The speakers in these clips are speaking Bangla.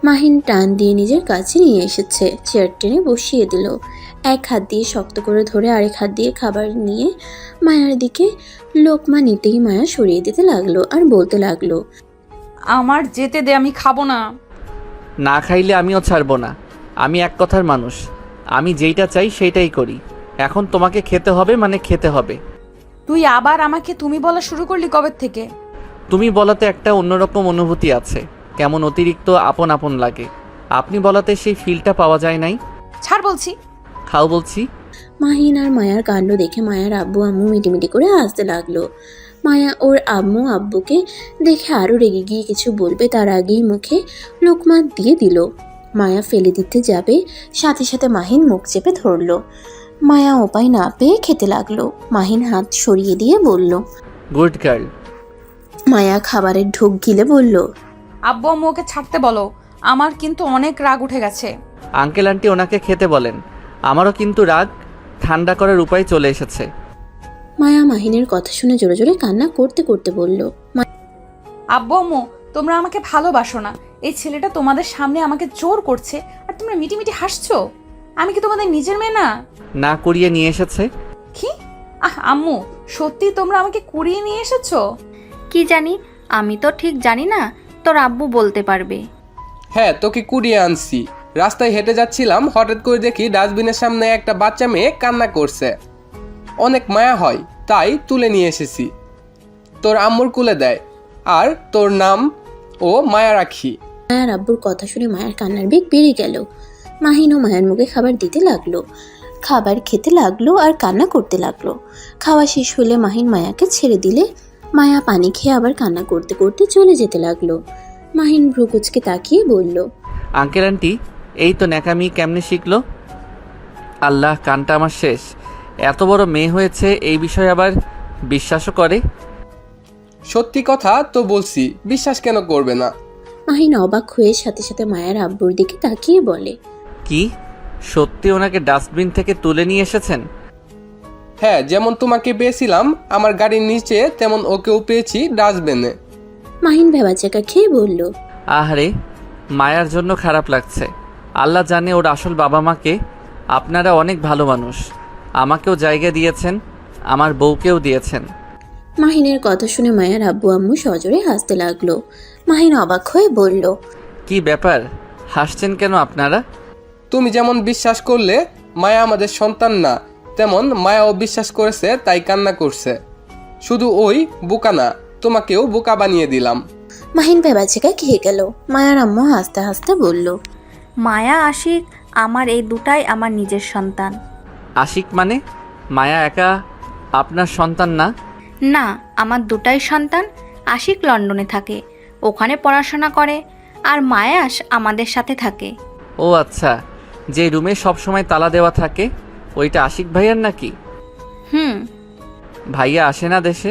মাহিন টান দিয়ে নিজের কাছে নিয়ে এসেছে, চেয়ার টেনে বসিয়ে দিল। এক হাত দিয়ে শক্ত করে ধরে আরেক হাত দিয়ে খাবার নিয়ে মায়ার দিকে লোকমা নিতেই মায়া সরিয়ে দিতে লাগলো আর বলতে লাগলো, আমার যেতে দে, আমি খাবো না। না খাইলে আমিও ছাড়বো না। আমি এক কথার মানুষ, আমি যেইটা চাই সেইটাই করি। এখন তোমাকে খেতে হবে মানে খেতে হবে। তুই আবার আমাকে তুমি বলা শুরু করলি কবে থেকে? তুমি বলাতে একটা অন্যরকম অনুভূতি আছে, কেমন অতিরিক্ত আপন আপন লাগে। আপনি বলাতে সেই ফিলটা পাওয়া যায় নাই। ছাড় বলছি। খাও বলছি। মাহিন আর মায়ার কাণ্ড দেখে মায়ার আব্বু আম্মু মিটিমিটি করে হাসতে লাগলো। মায়া ওর আম্মু আব্বুকে দেখে আরও রেগে গিয়ে কিছু বলবে তার আগেই মুখে লোকমা দিয়ে দিল। মায়া ফেলে দিতে যাবে, সাথে সাথে মাহিন মুখ চেপে ধরলো। মায়া উপায় না পেয়ে খেতে লাগলো। মাহিন হাত সরিয়ে দিয়ে বলল, গুড গার্ল। মায়া খাবারের ঢোক গিলে বলল, আব্বু আম্মু ওকে ছাড়তে বলো, আমার কিন্তু অনেক রাগ উঠে গেছে। আঙ্কেল আন্টি ওনাকে খেতে বলেন। আমারও কিন্তু রাগ ঠান্ডা করার উপায় চলে এসেছে। মায়া মাহিনের কথা শুনে জোরে জোরে কান্না করতে করতে বলল, আব্বু আম্মু তোমরা আমাকে ভালোবাসো না, এই ছেলেটা তোমাদের সামনে আমাকে জোর করছে আর তোমরা মিটিমিটি হাসছো। আমি কি তোমাদের নিজের মেয়ে না? না করিয়ে নিয়ে এসেছে। কি? আম্মু সত্যি তোমরা আমাকে কুড়িয়ে নিয়ে এসেছো? কি জানি, আমি তো ঠিক জানি না, তোর আব্বু বলতে পারবে। হ্যাঁ, তোকে কুড়িয়ে আনছি। রাস্তায় হেঁটে যাচ্ছিলাম, হঠাৎ করে দেখি ডাস্টবিনের সামনে একটা বাচ্চা মেয়ে কান্না করছে। অনেক মায়া হয়, তাই তুলে নিয়ে এসেছি। তোর আম্মুর কুলে দেয়, আর তোর নাম ও মায়া রাখি। মায়ার আব্বুর কথা শুনে মায়ের কান্নার বেগ বেড়ে গেল। মাহিন ও মায়ের মুখে খাবার দিতে লাগলো, খাবার খেতে লাগলো আর কান্না করতে লাগলো। খাওয়া শেষ হলে মাহিন মায়াকে ছেড়ে দিলে মায়া পানি খেয়ে আবার কান্না করতে করতে চলে যেতে লাগলো। মাহিন ভ্রুকুচকে তাকিয়ে বলল, আঙ্কেল আন্টি এই তো ন্যাকামি কেমনে শিখলো? আল্লাহ, কানটা আমার শেষ। এত বড় মেয়ে হয়েছে, এই বিষয়ে আবার বিশ্বাসও করে। সত্যি কথা তো বলছি, বিশ্বাস কেন করবে না? মাহিন অবাক হয়ে সাথে সাথে মায়ের আব্বুর দিকে তাকিয়ে বলে, কি সত্যি ওনাকে ডাস্টবিন থেকে তুলে নিয়ে এসেছেন? হ্যাঁ, যেমন তোমাকে পেয়েছিলাম আমার গাড়ির নিচে, তেমন ওকেও পেয়েছি ডাস্টবিনে। মাহিন ভেবাচাকা খেয়ে বলল, আহারে, মায়ার জন্য খারাপ লাগছে। আল্লাহ জানে ওর আসল বাবা মাকে। আপনারা অনেক ভালো মানুষ, আমাকেও জায়গা দিয়েছেন, আমার বউকেও দিয়েছেন। মাহিনের কথা শুনে মায়ের আব্বু আম্মু সজোরে হাসতে লাগলো। মাহিন অবাক হয়ে বলল, কি ব্যাপার, হাসছেন কেন আপনারা? তুমি যেমন বিশ্বাস করলে মায়া আমাদের সন্তান না, তেমন মায়াও বিশ্বাস করেছে, তাই কান্না করছে। শুধু ওই বোকা না, তোমাকেও বোকা বানিয়ে দিলাম। মাহিন ভেবাচাকা খেয়ে গেল। মায়ার আম্মু হাসতে হাসতে বলল, মায়া আশিক আমার এই দুটাই আমার নিজের সন্তান। আশিক মানে? মায়া একা আপনার সন্তান না? না, আমার দুটাই সন্তান। আশিক লন্ডনে থাকে, ওখানে পড়াশোনা করে, আর মায়াস আমাদের সাথে থাকে। ও আচ্ছা, যে রুমে সবসময় তালা দেওয়া থাকে ওইটা আশিক ভাইয়ার নাকি? হুম। ভাইয়া আসে না দেশে?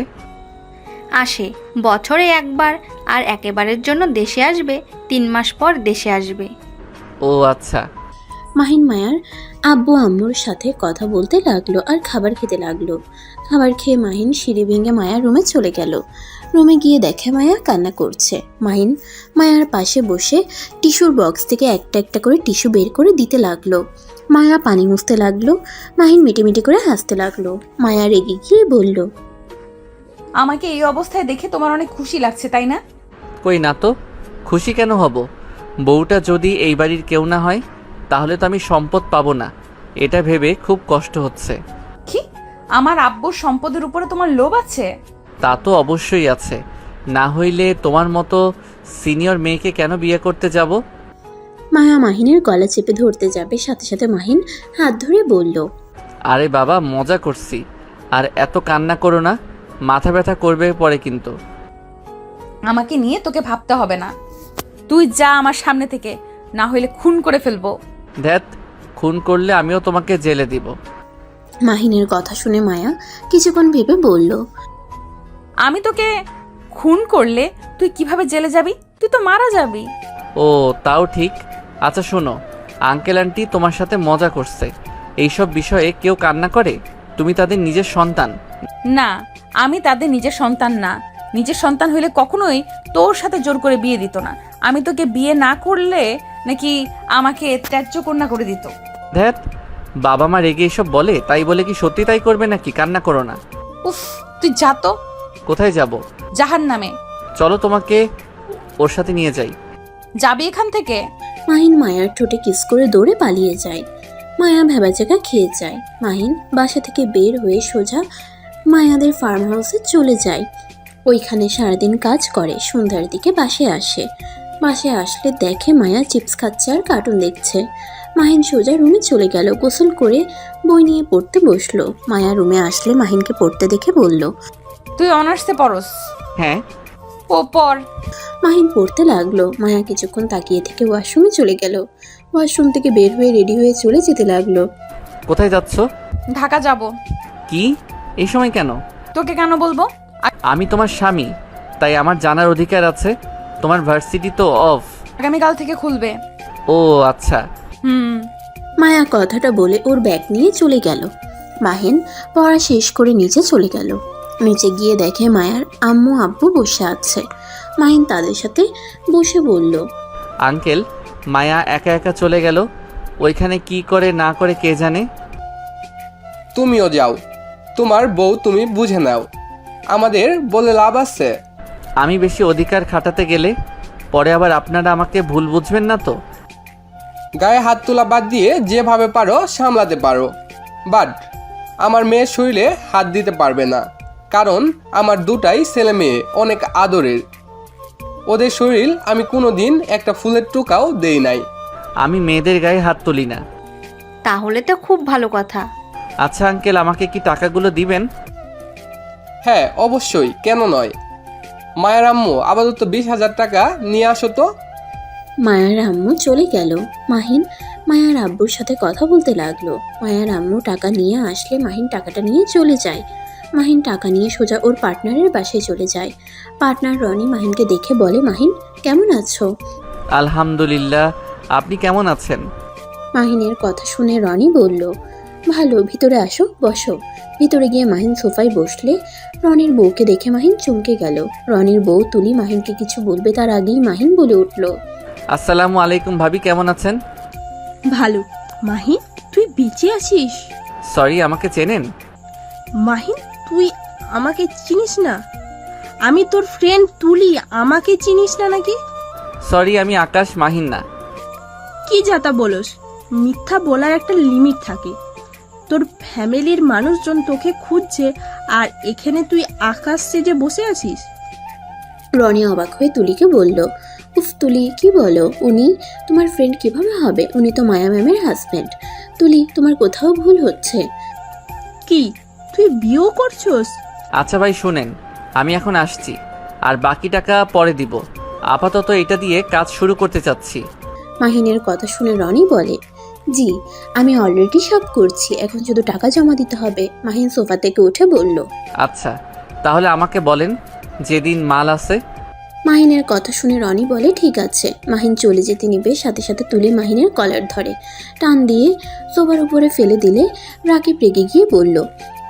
আসে বছরে একবার, আর একেবারের জন্য দেশে আসবে 3 মাস পর দেশে আসবে। ও আচ্ছা। মাহিন মায়ার আব্বু আম্মুর সাথে কথা বলতে লাগলো আর খাবার খেতে লাগলো। খাবার খেয়ে মাহিন সিঁড়ি ভেঙে মায়ার রুমে চলে গেল। রুমে গিয়ে দেখে মায়া কান্না করছে। মাহিন মায়ার পাশে বসে টিস্যুর বক্স থেকে একটা একটা করে টিস্যু বের করে দিতে লাগলো। মায়া পানি মুছতে লাগলো। মাহিন মিটিমিটি করে হাসতে লাগলো। মায়া রেগে গিয়ে বলল, আমাকে এই অবস্থায় দেখে তোমার অনেক খুশি লাগছে তাই না? কই না তো, খুশি কেন হব? বউটা যদি এই বাড়ির কেউ না হয় তাহলে তো আমি সম্পদ পাবো না, এটা ভেবে খুব কষ্ট হচ্ছে। কি? আমার আব্বুর সম্পদের উপরে তোমার লোভ আছে? তা তো অবশ্যই আছে, না হইলে তোমার মতো সিনিয়র মেয়েকে কেন বিয়ে করতে যাব? মায়া মাহিনের গলা চেপে ধরতে যাবে, সাথে সাথে মাহিন হাত ধরে বলল, আরে বাবা, মজা করছি, আর এত কান্না করো না, মাথা ব্যথা করবে পরে কিন্তু। আমাকে নিয়ে তোকে ভাবতে হবে না, তুই যা আমার সামনে থেকে, না হইলে খুন করে ফেলবো। ধ্যাত, খুন করলে আমিও তোমাকে জেলে দিব। মাহিনের কথা শুনে মায়া কিছুক্ষণ ভেবে বলল, আমি তোকে খুন করলে তুই কিভাবে জেলে যাবি? তুই তো মারা যাবি। ও তাও ঠিক। আচ্ছা শোনো, আঙ্কেল আন্টি তোমার সাথে মজা করছে, এইসব বিষয়ে কেউ কান্না করে? তুমি তাদের নিজের সন্তান। না, আমি তাদের নিজের সন্তান না। নিজের সন্তান হইলে কখনোই তোর সাথে জোর করে বিয়ে দিত না। আমি তোকে বিয়ে না করলে নাকি আমাকে ত্যায্য কন্যা করে দিত। ধ্যাত, বাবা মা রেগে এসব বলে, তাই বলে কি সত্যি তাই করবে নাকি? কান্না করো না। উফ, তুই যা তো কোথায় যাব? জাহান্নামে। চলো তোমাকে ওর সাথে নিয়ে যাই। যাবি এখান থেকে? মাহিন মায়ার ঠোঁটে কিস করে দৌড়ে পালিয়ে যায়। মায়া ভেবাচাকা খেয়ে যায়। মাহিন বাসা থেকে বের হয়ে সোজা মায়াদের ফার্ম হাউসে চলে যায়। ওইখানে সারাদিন কাজ করে, সন্ধ্যার দিকে বাসায় আসে। বাসায় আসলে দেখে মায়া চিপস খাচ্ছে আর কার্টুন দেখছে। মাহিন সোজা রুমে চলে গেল, গোসল করে বই নিয়ে পড়তে বসলো। মায়া রুমে আসলে মাহিনকে পড়তে দেখে বলল, তুই অনার্সে পড়স? হ্যাঁ। ও পর। মাহিন পড়তে লাগলো। মায়া কিছুক্ষণ তাকিয়ে থেকে ওয়াশরুমে চলে গেল। ওয়াশরুম থেকে বের হয়ে রেডি হয়ে চলে যেতে লাগলো। কোথায় যাচ্ছ? ঢাকা যাব। কি, এই সময় কেন? তোকে কেন বলবো? আমি তোমার স্বামী, তাই আমার জানার অধিকার আছে। তোমার ভার্সিটি তো অফ। আগামীকাল থেকে খুলবে। ও আচ্ছা। মায়া কথাটা বলে ওর ব্যাগ নিয়ে চলে গেল। মাহিন পড়া শেষ করে নিচে চলে গেল। নিচে গিয়ে দেখে মায়ার আম্মু আব্বু বসে আছে। মাহিন তাদের সাথে বসে বলল, আঙ্কেল, মায়া একা একা চলে গেল, ওইখানে কি করে না করে কে জানে। তুমিও যাও, তোমার বউ তুমি বুঝে নাও, আমাদের বলে লাভ আছে? আমি বেশি অধিকার খাটাতে গেলে পরে আবার আপনারা আমাকে ভুল বুঝবেন না তো? গায়ে হাত তোলা বাদ দিয়ে যেভাবে পারো সামলাতে পারো, বাট আমার মেয়ের শরীরে হাত দিতে পারবে না, কারণ আমার দুটাই ছেলে মেয়ে অনেক আদরের। ওদের শরীর আমি কোনোদিন একটা ফুলের টোকাও দেই নাই। আমি মেয়েদের গায়ে হাত তুলি না। তাহলে তো খুব ভালো কথা। আচ্ছা আঙ্কেল, আমাকে কি টাকাগুলো দিবেন? হ্যাঁ অবশ্যই, কেন নয়। মায়ের আম্মু আপাতত 20,000 টাকা নিয়ে আসো তো। মায়ার আম্মু চলে গেল। মাহিন মায়ার আব্বুর সাথে কথা বলতে লাগলো। মায়ার আম্মু টাকা নিয়ে আসলে মাহিন টাকাটা নিয়ে চলে যায়। মাহিন টাকা নিয়ে সোজা ওর পার্টনারের বাসায় চলে যায়। পার্টনার রনি মাহিনকে দেখে বলে, মাহিন কেমন আছো? আলহামদুলিল্লাহ, আপনি কেমন আছেন? মাহিনের কথা শুনে রনি বলল, ভালো, ভিতরে আসো, বসো। ভিতরে গিয়ে মাহিন সোফায় বসলে রনির বউকে দেখে মাহিন চমকে গেল। রনির বউ তুলি মাহিনকে কিছু বলবে তার আগেই মাহিন বলে উঠল, আসসালামু আলাইকুম ভাবি, কেমন আছেন? ভালো। মাহিন, তুই বেঁচে আছিস? সরি, আমাকে চেনেন? মাহিন, তুই আমাকে চিনিস না? আমি তোর ফ্রেন্ড তুলি, আমাকে চিনিস না নাকি? সরি, আমি আকাশ, মাহিন না। কি যাতা বলস? মিথ্যা বলার একটা লিমিট থাকে। তোর ফ্যামিলির মানুষজন তোকে খুঁজছে, আর এখানে তুই আকাশ সেজে বসে আছিস? রনি অবাক হয়ে তুলিকে বলল, উফ তুলি, কি বলো? উনি তোমার ফ্রেন্ড কিভাবে হবে? উনি তো মায়া ম্যামের হাজব্যান্ড। তুলি, তোমার কোথাও ভুল হচ্ছে। কি, তুই বিয়েও করছস? আচ্ছা ভাই শুনেন, আমি এখন আসছি, আর বাকি টাকা পরে দিব। আপাতত এটা দিয়ে কাজ শুরু করতে চাচ্ছি। মাহিনের কথা শুনে রনি বলে, জি আমি অলরেডি সব করছি, এখন শুধু টাকা জমা দিতে হবে। মাহিন সোফা থেকে উঠে বলল, আচ্ছা, তাহলে আমাকে বলেন যেদিন মাল আছে। মাহিনের কথা শুনে রনি বলে, ঠিক আছে। মাহিন চলে যেতে নিবে, সাথে সাথে তুলি মাহিনের কলার ধরে টান দিয়ে সোফার উপরে ফেলে দিলে রাকিব রেগে গিয়ে বলল,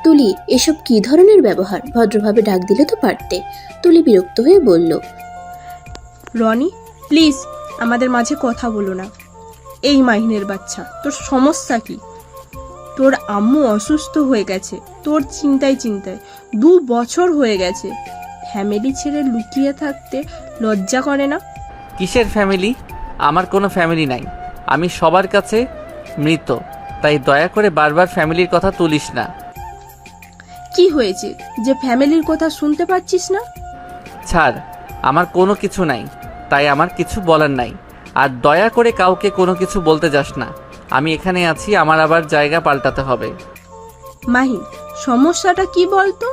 তুলি এসব কি ধরনের ব্যবহার? ভদ্রভাবে ডাক দিলে তো পারতে। তুলি বিরক্ত হয়ে বলল, রনি প্লিজ আমাদের মাঝে কথা বলো না। এই মাহিনের বাচ্চা, তোর সমস্যা কি? তোর আম্মু অসুস্থ হয়ে গেছে, তোর চিন্তায় 2 বছর হয়ে গেছে। ফ্যামিলি ছেড়ে লুকিয়ে থাকতে লজ্জা করে না? কিসের ফ্যামিলি? আমার কোনো ফ্যামিলি নাই, আমি সবার কাছে মৃত, তাই দয়া করে বারবার ফ্যামিলির কথা তুলিস না। কি হয়েছে যে ফ্যামিলির কথা শুনতে পাচ্ছিস না? ছাড়, আমার কোনো কিছু নাই, তাই আমার কিছু বলার নাই। আর দয়া করে কাউকে কোনো কিছু বলতে যাস না। আমি এখানে আছি, আমার আবার জায়গা পাল্টাতে হবে। মাহিন, সমস্যাটা কি বলতো?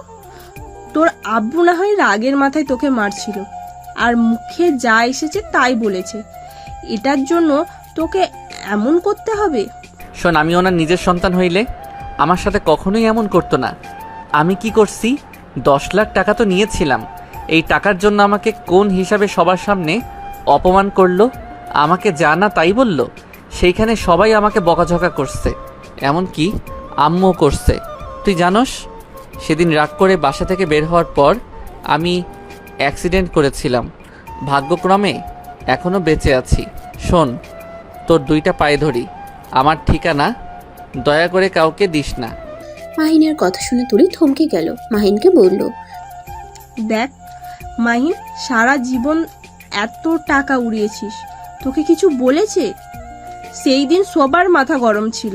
তোর আব্বু না হয় রাগের মাথায় তোকে মারছিল, আর মুখে যা এসেছে তাই বলেছে। এটার জন্য তোকে এমন করতে হবে? শোন, আমি ওনার নিজের সন্তান হইলে আমার সাথে কখনোই এমন করতো না। আমি কি করছি? 10 লাখ টাকা তো নিয়েছিলাম। এই টাকার জন্য আমাকে কোন হিসাবে সবার সামনে অপমান করলো, আমাকে যা না তাই বলল। সেইখানে সবাই আমাকে বকাঝকা করছে, এমনকি আম্মু করছে। তুই জানোস, সেদিন রাগ করে বাসা থেকে বের হওয়ার পর আমি অ্যাক্সিডেন্ট করেছিলাম। ভাগ্যক্রমে এখনো বেঁচে আছি। শোন, তোর 2টা পায়ে ধরি, আমার ঠিকানা দয়া করে কাউকে দিস না। মাহিনের কথা শুনে তুলি থমকে গেল। মাহিনকে বলল, দেখ মাহিন, সারা জীবন এত টাকা উড়িয়েছিস, তোকে কিছু বলেছে? সেই দিন সবার মাথা গরম ছিল,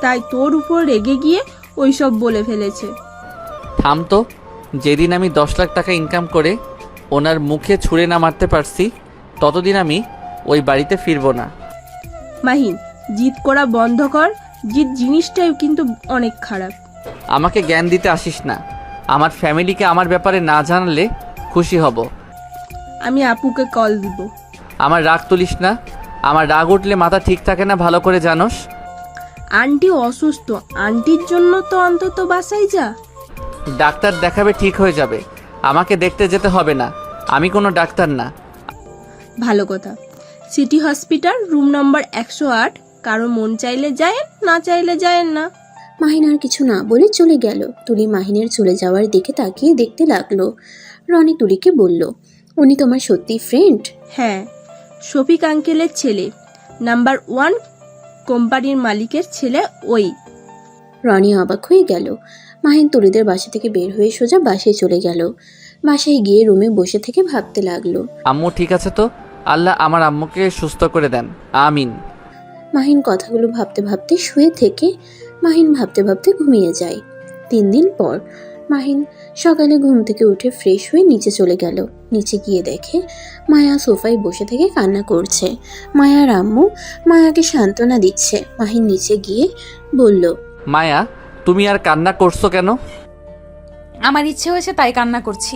তাই তোর উপর রেগে গিয়ে ওইসব বলে ফেলেছে। থাম তো। যেদিন আমি 10 লাখ টাকা ইনকাম করে ওনার মুখে ছুঁড়ে না মারতে পারছি, ততদিন আমি ওই বাড়িতে ফিরবো না। মাহিন, জিদ করা বন্ধ কর। জিদ জিনিসটাই কিন্তু অনেক খারাপ। আমাকে জ্ঞান দিতে আসিস না। আমার ফ্যামিলিকে আমার ব্যাপারে না জানালে খুশি হব। আমি আপুকে কল দিব। আমার রাগ তুলিস না। আমার রাগ উঠলে মাথা ঠিক থাকে না, ভালো করে জানোস। আন্টি অসুস্থ, আন্টির জন্য তো অন্তত বাসায় যা। ডাক্তার দেখাবে, ঠিক হয়ে যাবে। আমাকে দেখতে যেতে হবে না, আমি কোনো ডাক্তার না। ভালো কথা। City hospital, room number 108। কারো মন চাইলে যায়, না চাইলে যায় না। মাহিন আর কিছু না বলে চলে গেল। তুলি মাহিনের চলে যাওয়ার দিকে তাকিয়ে দেখতে লাগলো। রনি তুলিকে বলল, উনি তোমার সত্যি ফ্রেন্ড? হ্যাঁ, শফিক আঙ্কেলের ছেলে, নাম্বার 1 কোম্পানির মালিকের ছেলে ওই। রনি অবাক হয়ে গেল। মাহিন তুলিদের বাসা থেকে বের হয়ে সোজা বাসায় চলে গেল। বাসায় গিয়ে রুমে বসে থেকে ভাবতে লাগলো। আম্মু ঠিক আছে তো? আল্লাহ আমার আম্মুকে সুস্থ করে দেন, আমিন। মাহিন কথাগুলো ভাবতে ভাবতে শুয়ে থেকে মাহিন ভাবতে ভাবতে ঘুমিয়ে যায়। 3 দিন পর মাহিন সকালে ঘুম থেকে উঠে ফ্রেশ হয়ে নিচে চলে গেল। নিচে গিয়ে দেখে মায়া সোফায় বসে থেকে কান্না করছে। মায়ার আম্মু মায়াকে সান্ত্বনা দিচ্ছে। মাহিন নিচে গিয়ে বলল, মায়া, তুমি আর কান্না করছো কেন? আমার ইচ্ছে হয়েছে তাই কান্না করছি।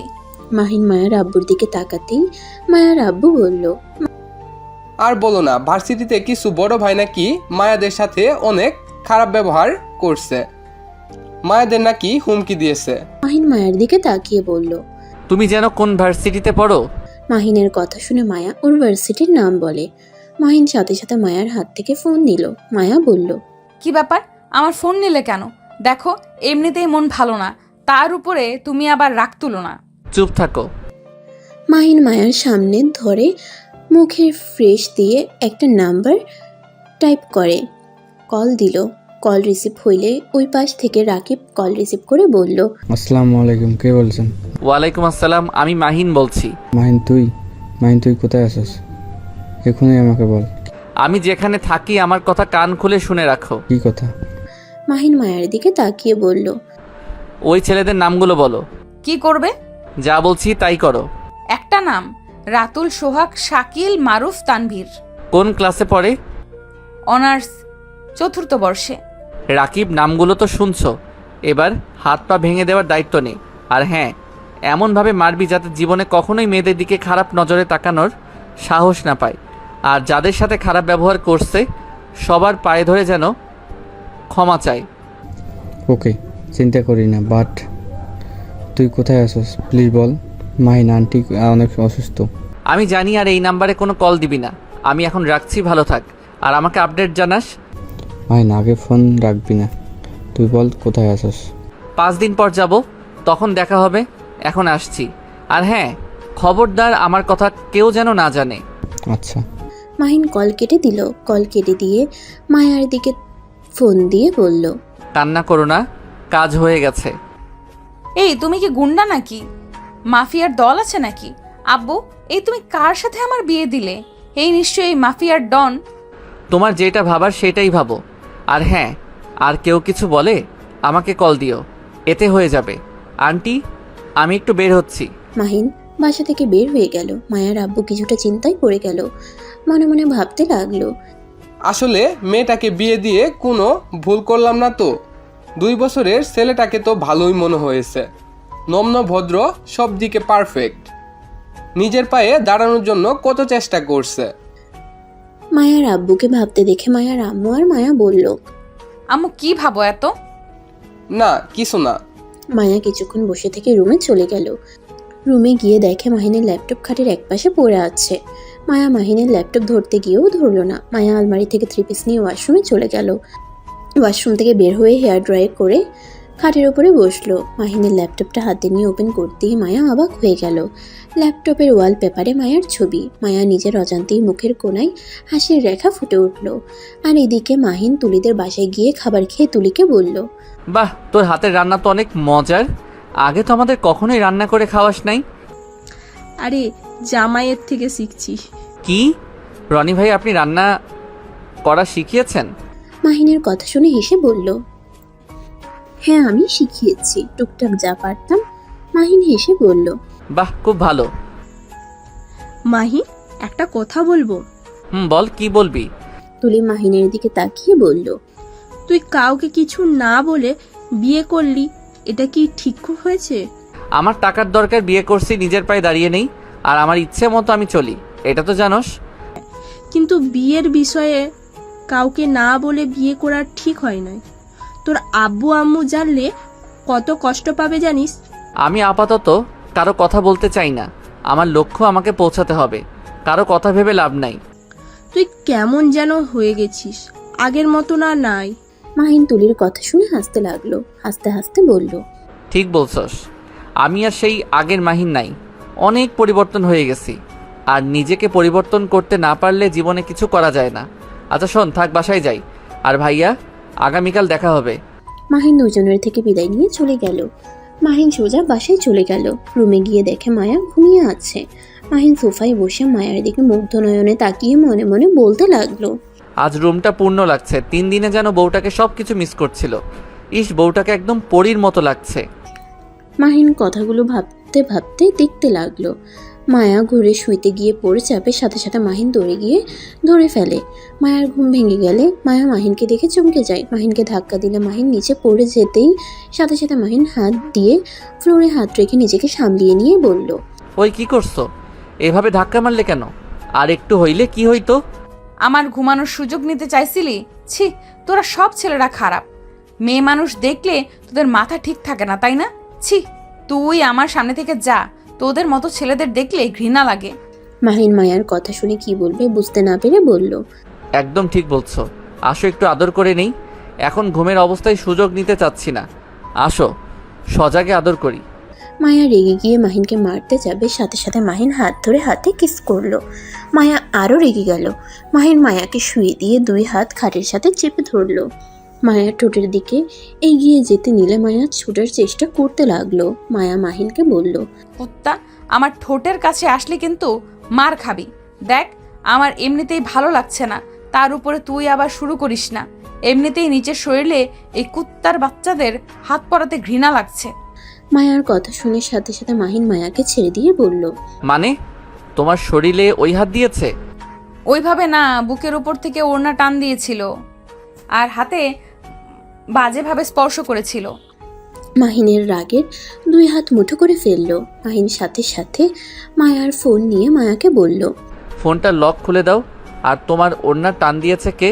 মাহিন মায়ার আব্বুর দিকে তাকাতেই মায়ার আব্বু বলল, আর বলো না, ভার্সিটিতে কিছু বড় ভাই নাকি মায়াদের সাথে অনেক খারাপ ব্যবহার করছে, মায়াদের নাকি হুমকি দিয়েছে। মাহিন মায়ের দিকে তাকিয়ে বলল। তুমি যেন কোন ভার্সিটিতে পড়ো? মাহিনের কথা শুনে মায়া ওর ভার্সিটির নাম বলে। মাহিন সাথে সাথে মায়ার হাত থেকে ফোন নিল। মায়া বলল, কি ব্যাপার, আমার ফোন নিলে কেন? দেখো এমনিতেই মন ভালো না, তার উপরে তুমি আবার রাগ তুলো না। চুপ থাকো। মাহিন মায়ার সামনে ধরে মুখে ফ্রেশ দিয়ে একটা নাম্বার টাইপ করে কল দিল। কল রিসিভ হইলে ওই পাশ থেকে রাকিব কল রিসিভ করে বলল, আসসালামু আলাইকুম, কে বলছেন? ওয়ালাইকুম আসসালাম, আমি মাহিন বলছি। মাহিন তুই কোথায় আছিস? এখনই আমাকে বল। আমি যেখানে থাকি আমার কথা কান খুলে শুনে রাখো। কি কথা? মাহিন মায়ের দিকে তাকিয়ে বলল, ওই ছেলেদের নামগুলো বলো। কি করবে? যা বলছি তাই করো। একটা নাম, রাতুল, সোহাগ, শাকিল, মারুফ, তানভীর। কোন ক্লাসে পড়ে? অনার্স 4th বর্ষে। রাকিব, নামগুলো তো শুনছো, এবার হাত পা ভেঙে দেওয়ার দায়িত্ব নেই। আর হ্যাঁ, এমনভাবে মারবি যাতে জীবনে কখনোই মেয়েদের দিকে খারাপ নজরে তাকানোর সাহস না পায়। আর যাদের সাথে খারাপ ব্যবহার করছে সবার পায়ে ধরে যেন ক্ষমা চায়। ওকে, চিন্তা করি না, বাট তুই কোথায় আছিস প্লিজ বল। মাহিন আন্টি অনেক অসুস্থ। আমি জানি, আর এই নাম্বারে কোনো কল দিবি না। আমি এখন রাখছি, ভালো থাক, আর আমাকে আপডেট জানাস। মাহিন আগে ফোন রাখবি না, তুই বল কোথায় আছিস। 5 দিন পর যাব, তখন দেখা হবে। এখন আসছি। আর হ্যাঁ, খবরদার আমার কথা কেউ যেন না জানে। আচ্ছা। মাহিন কল কেটে দিল। কল কেটে দিয়ে মায়ার দিকে ফোন দিয়ে বলল, কান্না করো না, কাজ হয়ে গেছে। এই তুমি কি গুন্ডা নাকি? মাফিয়ার দল আছে নাকি? আব্বু, এই তুমি কার সাথে আমার বিয়ে দিলে? এই নিশ্চয়ই মাফিয়ার ডন। তোমার যেটা ভাবার সেটাই ভাবো। আর হ্যাঁ, আর কেউ কিছু বলে আমাকে কল দিও, এতে হয়ে যাবে। আন্টি, আমি একটু বের হচ্ছি। মাহিন বাসা থেকে বের হয়ে গেল। মায়ার আব্বু কিছুটা চিন্তায় পড়ে গেল। মনে মনে ভাবতে লাগলো, আসলে মেয়েটাকে বিয়ে দিয়ে কোনো ভুল করলাম না তো। 2 বছরের ছেলেটাকে তো ভালোই মনে হয়েছে, নম্র ভদ্র, সব দিকে পারফেক্ট, নিজের পায়ে দাঁড়ানোর জন্য কত চেষ্টা করছে। মায়ার আব্বুকে ভাবতে দেখে মায়ার আম্মু আর মায়া বলল, আম্মু কি ভাবো এত? না কিছু না। মায়া কিছুক্ষণ বসে থেকে রুমে চলে গেল। রুমে গিয়ে দেখে মাহিনের ল্যাপটপ খাটের একপাশে পড়ে আছে। মায়া মাহিনের ল্যাপটপ ধরতে গিয়েও ধরল না। মায়া আলমারি থেকে 3 পিস নিয়ে ওয়াশরুমে চলে গেল। ওয়াশরুম থেকে বের হয়ে হেয়ার ড্রাই করে খাটের ওপরে বসলো। মাহিনের ল্যাপটপটা হাতে নিয়ে ওপেন করতেই মায়া অবাক হয়ে গেল। ল্যাপটপের ওয়ালপেপারে মায়ার ছবি। মায়া নিজের অজান্তেই মুখের কোণায় হাসির রেখা ফুটে উঠল। আর এদিকে মাহিন তুলিদের বাসায় গিয়ে খাবার খেয়ে তুলিকে বলল, বাহ, তোর হাতের রান্না তো অনেক মজার। আগে তো আমাদের কখনোই রান্না করে খাওয়াস নাই। আরে জামাইয়ের থেকে শিখছি। কি রনি ভাই, আপনি রান্না করা শিখিয়েছেন? মাহিনের কথা শুনে হেসে বলল, হ্যাঁ আমি শিখিয়েছি, টুকটাক যা পারতাম। মাহিন হেসে বলল, বাহ, খুব ভালো। মাহি, একটা কথা বলবো। বল, কি বলবি? তুলি মাহিনের দিকে তাকিয়ে বলল, তুই কাউকে কিছু না বলে বিয়ে করলি, এটা কি ঠিক হয়েছে? আমার টাকার দরকার, বিয়ে করছি, নিজের পায়ে দাঁড়িয়ে নেই, আর আমার ইচ্ছে মতো আমি চলি, এটা তো জানোস। কিন্তু বিয়ের বিষয়ে কাউকে না বলে বিয়ে করা ঠিক হয় না। তোর আব্বু আম্মু জানলে কত কষ্ট পাবে জানিস? আমি আপাতত কারো কথা বলতে চাই না। আমার লক্ষ্য আমাকে পৌঁছাতে হবে, কারো কথা ভেবে লাভ নাই। তুই কেমন যেন হয়ে গেছিস, আগের মতো না নাই। মাহিন তুলির কথা শুনে হাসতে লাগলো। হাসতে হাসতে বলল, ঠিক বলছস, আমি আর সেই আগের মাহিন নাই, অনেক পরিবর্তন হয়ে গেছি। আর নিজেকে পরিবর্তন করতে না পারলে জীবনে কিছু করা যায় না। আচ্ছা শোন, থাক, বাসায় যাই। আর ভাইয়া, আগামীকাল দেখা হবে। মাহিন দুজনের থেকে বিদায় নিয়ে চলে গেল। মাহিন সোজা বাসায় চলে গেল। রুমে গিয়ে দেখে মায়া ঘুমিয়ে আছে। মাহিন সোফায় বসে মায়ার দিকে মুগ্ধ নয়নে তাকিয়ে মনে মনে বলতে লাগলো, আজ রুমটা পূর্ণ লাগছে। 3 দিনে যেন বউটাকে সব কিছু মিস করছিল। ইস, বউটাকে একদম পরীর মতো লাগছে। মাহিন কথাগুলো ভাবতে ভাবতে দেখতে লাগলো। মায়া ঘুরে শুইতে গিয়ে পড়ে চাপে, সাথে সাথে মাহিন দৌড়ে গিয়ে ধরে ফেলে। মায়ার ঘুম ভেঙে গেলে মায়া মাহিনকে দেখে চমকে যায়। মাহিনকে ধাক্কা দিলে মাহিন নিচে পড়ে যেতেই সাথে সাথে মাহিন হাত দিয়ে ফ্লোরে হাত রেখে নিজেকে সামলিয়ে নিয়ে বলল, ওই কি করছো? এভাবে ধাক্কা মারলে কেন? আর একটু হইলে কি হইতো? আমার ঘুমানোর সুযোগ নিতে চাইছিলি? ছি, তোরা সব ছেলেরা খারাপ। মেয়ে মানুষ দেখলে তোদের মাথা ঠিক থাকে না, তাই না? ছি, তুই আমার সামনে থেকে যা, তোদের মতো ছেলেদের দেখলে ঘৃণা লাগে। মাহিন মায়ার কথা শুনে কি বলবে বুঝতে না পেরে বলল, একদম ঠিক বলছো। আসো, একটু আদর করে নেই। এখন ঘুমের অবস্থায় সুযোগ নিতে চাচ্ছি না। আসো, সজাগে আদর করি। মায়া রেগে গিয়ে মাহিনকে মারতে যাবে, সাথে সাথে মাহিন হাত ধরে হাতে কিস করলো। মায়া আরও রেগে গেল। মাহিন মায়াকে শুয়ে দিয়ে 2 হাত খাটের সাথে চেপে ধরলো। মায়া ঠোঁটের দিকে এগিয়ে যেতে নিলে মায়া ছুটার চেষ্টা করতে লাগলো। মায়া মাহিনকে বলল, কুত্তা, আমার ঠোঁটের কাছে আসলে কিন্তু মার খাবি। দেখ, আমার এমনিতেই ভালো লাগছে না, তার উপরে তুই আবার শুরু করিস না। এমনিতেই নিচের শরীরে এই কুত্তার বাচ্চাদের হাত পড়াতে ঘৃণা লাগছে। মায়ার কথা শুনে সাথে সাথে মাহিন মায়াকে ছেড়ে দিয়ে বলল, মানে তোমার শরীরে ওই হাত দিয়েছে? ওইভাবে না, বুকের উপর থেকে ওড়না টান দিয়েছিল আর হাতে বাজেভাবে স্পর্শ করেছিল। মাহিনের রাগের 2 হাত মুঠো করে ফেললো। মাহিন সাথে সাথে মায়ার ফোন নিয়ে মায়াকে বলল, ফোনটা লক খুলে দাও। আর তোমার ওড়না টান দিয়েছে কে?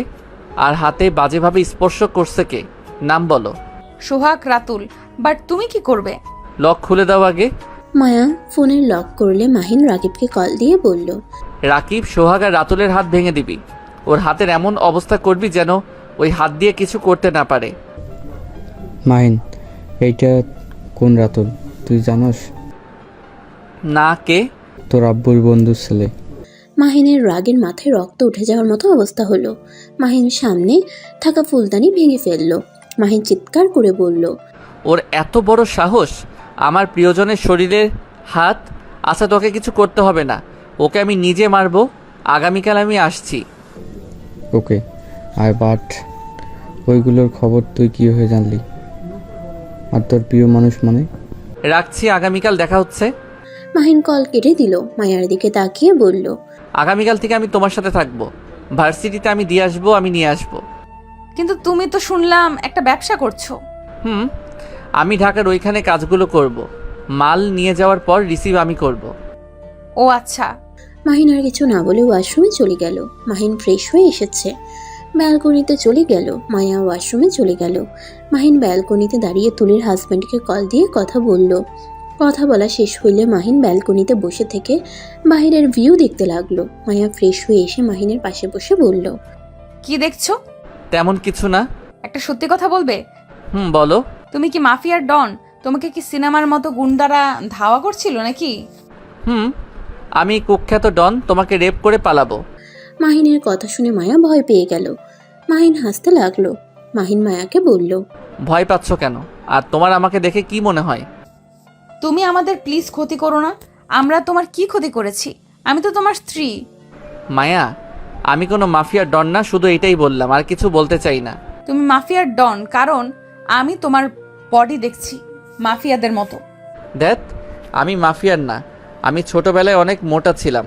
আর হাতে বাজেভাবে স্পর্শ করছে কে? নাম বলো। সোহাগ রাতুল। বাট তুমি কি করবে? লক খুলে দাও আগে। মায়া ফোনের লক করলে মাহিন রাকিবকে কল দিয়ে বলল, রাকিব, সোহাগ আর রাতুলের হাত ভেঙে দিবি। ওর হাতের এমন অবস্থা করবি যেন ওই হাত দিয়ে কিছু করতে না পারে। মাহিন, এইটা কোন রাতুল তুই জানোস? না, কে? তোর আব্বুর বন্ধুর ছেলে। মাহিনের রাগের মাথায় রক্ত উঠে যাওয়ার মতো অবস্থা হলো। মাহিন সামনে থাকা ফুলদানি ভেঙে ফেললো। মাহিন চিৎকার করে বলল, ওর এত বড় সাহস আমার প্রিয়জনের শরীরের হাত। আচ্ছা, তোকে কিছু করতে হবে না, ওকে আমি নিজে মারবো। আগামীকাল আমি আসছি। ওকে, আর বাট ওইগুলোর খবর তুই কীভাবে জানলি? আর তোর প্রিয় মানুষ মানে? রাখছি, আগামীকাল দেখা হচ্ছে। মাহিন কল কেটে দিল। মায়ার দিকে তাকিয়ে বলল, আগামীকাল থেকে আমি তোমার সাথে থাকবো। ভার্সিটিতে আমি দিয়ে আসবো, আমি নিয়ে আসবো। কিন্তু তুমি তো শুনলাম একটা ব্যবসা করছো। আমি ঢাকার ওইখানে কাজগুলো করব। মাল নিয়ে যাওয়ার পর রিসিভ আমি করব। ও আচ্ছা। মাহিন আর কিছু না বলে ওয়াশরুমে চলে গেল। মাহিন ফ্রেশ হয়ে এসেছে, ব্যালকনিতে চলে গেল। মায়া ওয়াশরুমে চলে গেল। মাহিন ব্যালকনিতে দাঁড়িয়ে তুলির হাজব্যান্ডকে কল দিয়ে কথা বলল। কথা বলা শেষ হইলে মাহিন ব্যালকনিতে বসে থেকে বাইরের ভিউ দেখতে লাগলো। মায়া ফ্রেশ হয়ে এসে মাহিনের পাশে বসে বলল, কি দেখছো? তেমন কিছু না। একটা সত্যি কথা বলবে? বলো। তুমি কি মাফিয়ার ডন? তোমাকে কি সিনেমার মতো গুন্ডারা ধাওয়া করছিল নাকি? আমি কুখ্যাত ডন, তোমাকে রেপ করে পালাবো। মাহিনের কথা শুনে মায়া ভয় পেয়ে গেল। মাহিন হাসতে লাগলো। মাহিন মায়াকে বলল, ভয় পাচ্ছ কেন? আর তোমার আমাকে দেখে কি মনে হয়? তুমি আমাদের প্লিজ ক্ষতি করো না। আমরা তোমার কি ক্ষতি করেছি? আমি তো তোমার স্ত্রী। মায়া, আমি কোনো মাফিয়ার ডন না, শুধু এটাই বললাম, আর কিছু বলতে চাই না। তুমি মাফিয়ার ডন, কারণ আমি তোমার বডি দেখছি মাফিয়াদের মতো। দেখ, আমি মাফিয়ার না, আমি ছোটবেলায় অনেক মোটা ছিলাম।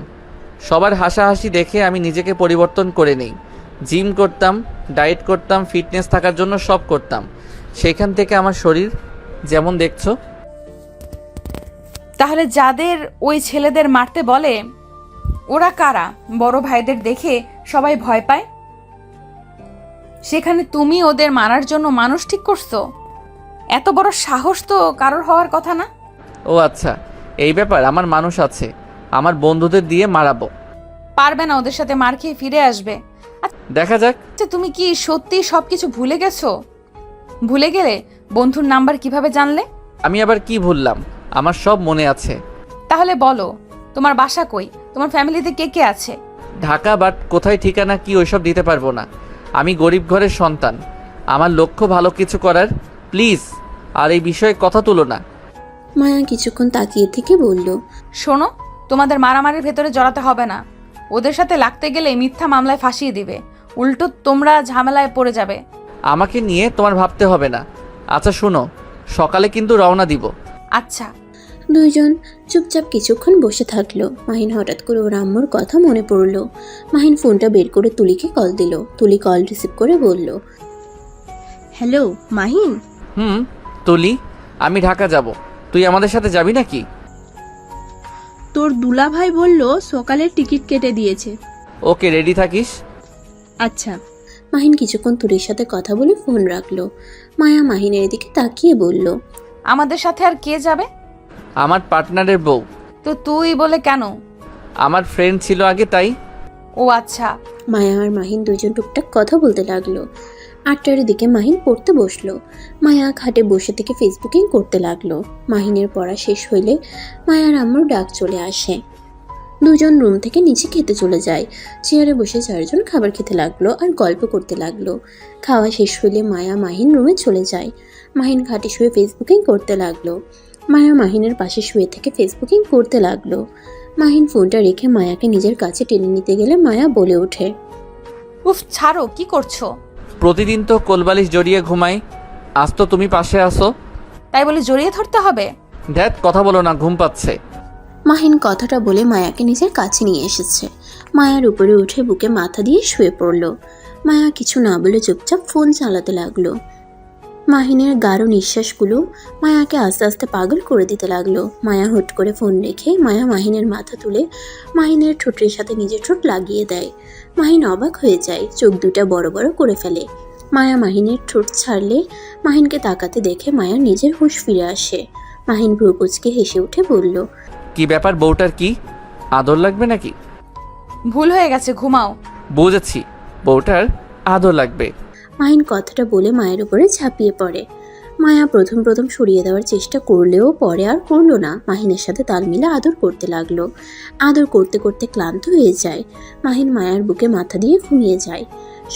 সবার হাসাহাসি দেখে আমি নিজেকে পরিবর্তন করে নেই। জিম করতাম, ডায়েট করতাম, ফিটনেস থাকার জন্য সব করতাম। সেখান থেকে আমার শরীর যেমন দেখছো। তাহলে যাদের ওই ছেলেদের মারতে বলে ওরা কারা? বড় ভাইদের দেখে সবাই ভয় পায়, সেখানে তুমি ওদের মারার জন্য মানুষ ঠিক করছো? এত বড় সাহস তো কারোর হওয়ার কথা না। ও আচ্ছা, এই ব্যাপার। আমার মানুষ আছে, আমার বন্ধুদের দিয়ে মারাবো। পারবে না, ওদের সাথে মার খেয়ে ফিরে আসবে। দেখা যাক। আচ্ছা, তুমি কি সত্যি সবকিছু ভুলে গেছো? ভুলে গেলে বন্ধুর নাম্বার কিভাবে জানলে? আমি আবার কি ভুললাম? আমার সব মনে আছে। তাহলে বলো, তোমার বাসা কই? তোমার ফ্যামিলিতে কে কে আছে? ঢাকা, বাট কোথায় ঠিকানা কি ওইসব দিতে পারবো না। আমি গরিব ঘরের সন্তান। আমার লক্ষ্য ভালো কিছু করার। প্লিজ আর এই বিষয়ে কথা তুলো না। মায়া কিছুক্ষণ তাকিয়ে থেকে বলল, শোনো, তোমাদের মারামারির ভেতরে জড়াতে হবে না। ওদের সাথে লাগতে গেলে মিথ্যা মামলায় ফাঁসিয়ে দিবে, উল্টো তোমরা ঝামেলায় পড়ে যাবে। আমাকে নিয়ে তোমার ভাবতে হবে না। আচ্ছা শোনো, সকালে কিন্তু রওনা দিব। আচ্ছা। দুইজন চুপচাপ কিছুক্ষণ বসে থাকলো। মাহিন হঠাৎ করে ওর আম্মুর কথা মনে পড়লো। মাহিন ফোনটা বের করে তুলিকে কল দিল। তুলি কল রিসিভ করে বলল, হ্যালো মাহিন। তুলি, আমি ঢাকা যাব, তুই আমাদের সাথে যাবি নাকি? তোর দুলাভাই বলল সকালে টিকিট কেটে দিয়েছে। ওকে, রেডি থাকিস। আচ্ছা। মাহিন কিছুক্ষণ তুলির সাথে কথা বলে ফোন রাখলো। মায়া মাহিনের দিকে তাকিয়ে বলল, আমাদের সাথে আর কে যাবে? আমার পার্টনারের বউ। তো তুই বলে কেন? আমার ফ্রেন্ড ছিল আগে, তাই। ও আচ্ছা। মায়া আর মাহিন দুজন টুকটাক কথা বলতে লাগলো। 8টার দিকে মাহিন পড়তে বসলো। মায়া খাটে বসে থেকে ফেসবুকিং করতে লাগলো। মাহিনের পড়া শেষ হইলে মায়ার আম্মুর ডাক চলে আসে। দুজন রুম থেকে নিচে খেতে চলে যায়। চেয়ারে বসে চারজন খাবার খেতে লাগলো আর গল্প করতে লাগলো। খাওয়া শেষ হইলে মায়া মাহিন রুমে চলে যায়। মাহিন খাটে শুয়ে ফেসবুকিং করতে লাগলো। মায়া মাহিনের পাশে শুয়ে থেকে ফেসবুকিং করতে লাগলো। মাহিন ফোনটা রেখে মায়াকে নিজের কাছে টেনে নিতে গেলে মায়া বলে ওঠে, উফ, ছাড়ো, কি করছো? প্রতিদিন তো কোলবালিশ জড়িয়ে ঘুমাই, আজ তো তুমি পাশে আসো। তাই বলে জড়িয়ে ধরতে হবে? ধ্যাত, কথা বলো না, ঘুম পাচ্ছে। মাহিন কথাটা বলে মায়াকে নিজের কাছে নিয়ে এসেছে। মায়ার উপরে উঠে বুকে মাথা দিয়ে শুয়ে পড়ল। মায়া কিছু না বলে চুপচাপ ফোন চালাতে লাগলো। মাহিনের গাঢ় নিঃশ্বাসগুলো মায়াকে আস্তে আস্তে পাগল করে দিতে লাগলো। মায়া হুট করে ফোন রেখে মায়া মাহিনের মাথা তুলে মাহিনের ঠোঁটের সাথে নিজের ঠোঁট লাগিয়ে দেয়। মাহিন অবাক হয়ে যায়, চোখ দুটা বড় বড় করে ফেলে। মায়া মাহিনের ঠোঁট ছাড়লে মাহিনকে তাকাতে দেখে মায়া নিজের হুঁশ ফিরে আসে। মাহিন ভ্রু কুঁচকে হেসে উঠে বলল, কি ব্যাপার, বউটার কি আদর লাগবে নাকি? ভুল হয়ে গেছে, ঘুমাও। বুঝেছি, বউটার আদর লাগবে। মাহিন কথাটা বলে মায়ের উপরে ঝাঁপিয়ে পড়ে। মায়া প্রথম প্রথম সরিয়ে দেওয়ার চেষ্টা করলেও পরে আর করলো না। মাহিনের সাথে তাল মিলে আদর করতে লাগলো। আদর করতে করতে ক্লান্ত হয়ে যায়। মাহিন মায়ার বুকে মাথা দিয়ে ঘুমিয়ে যায়।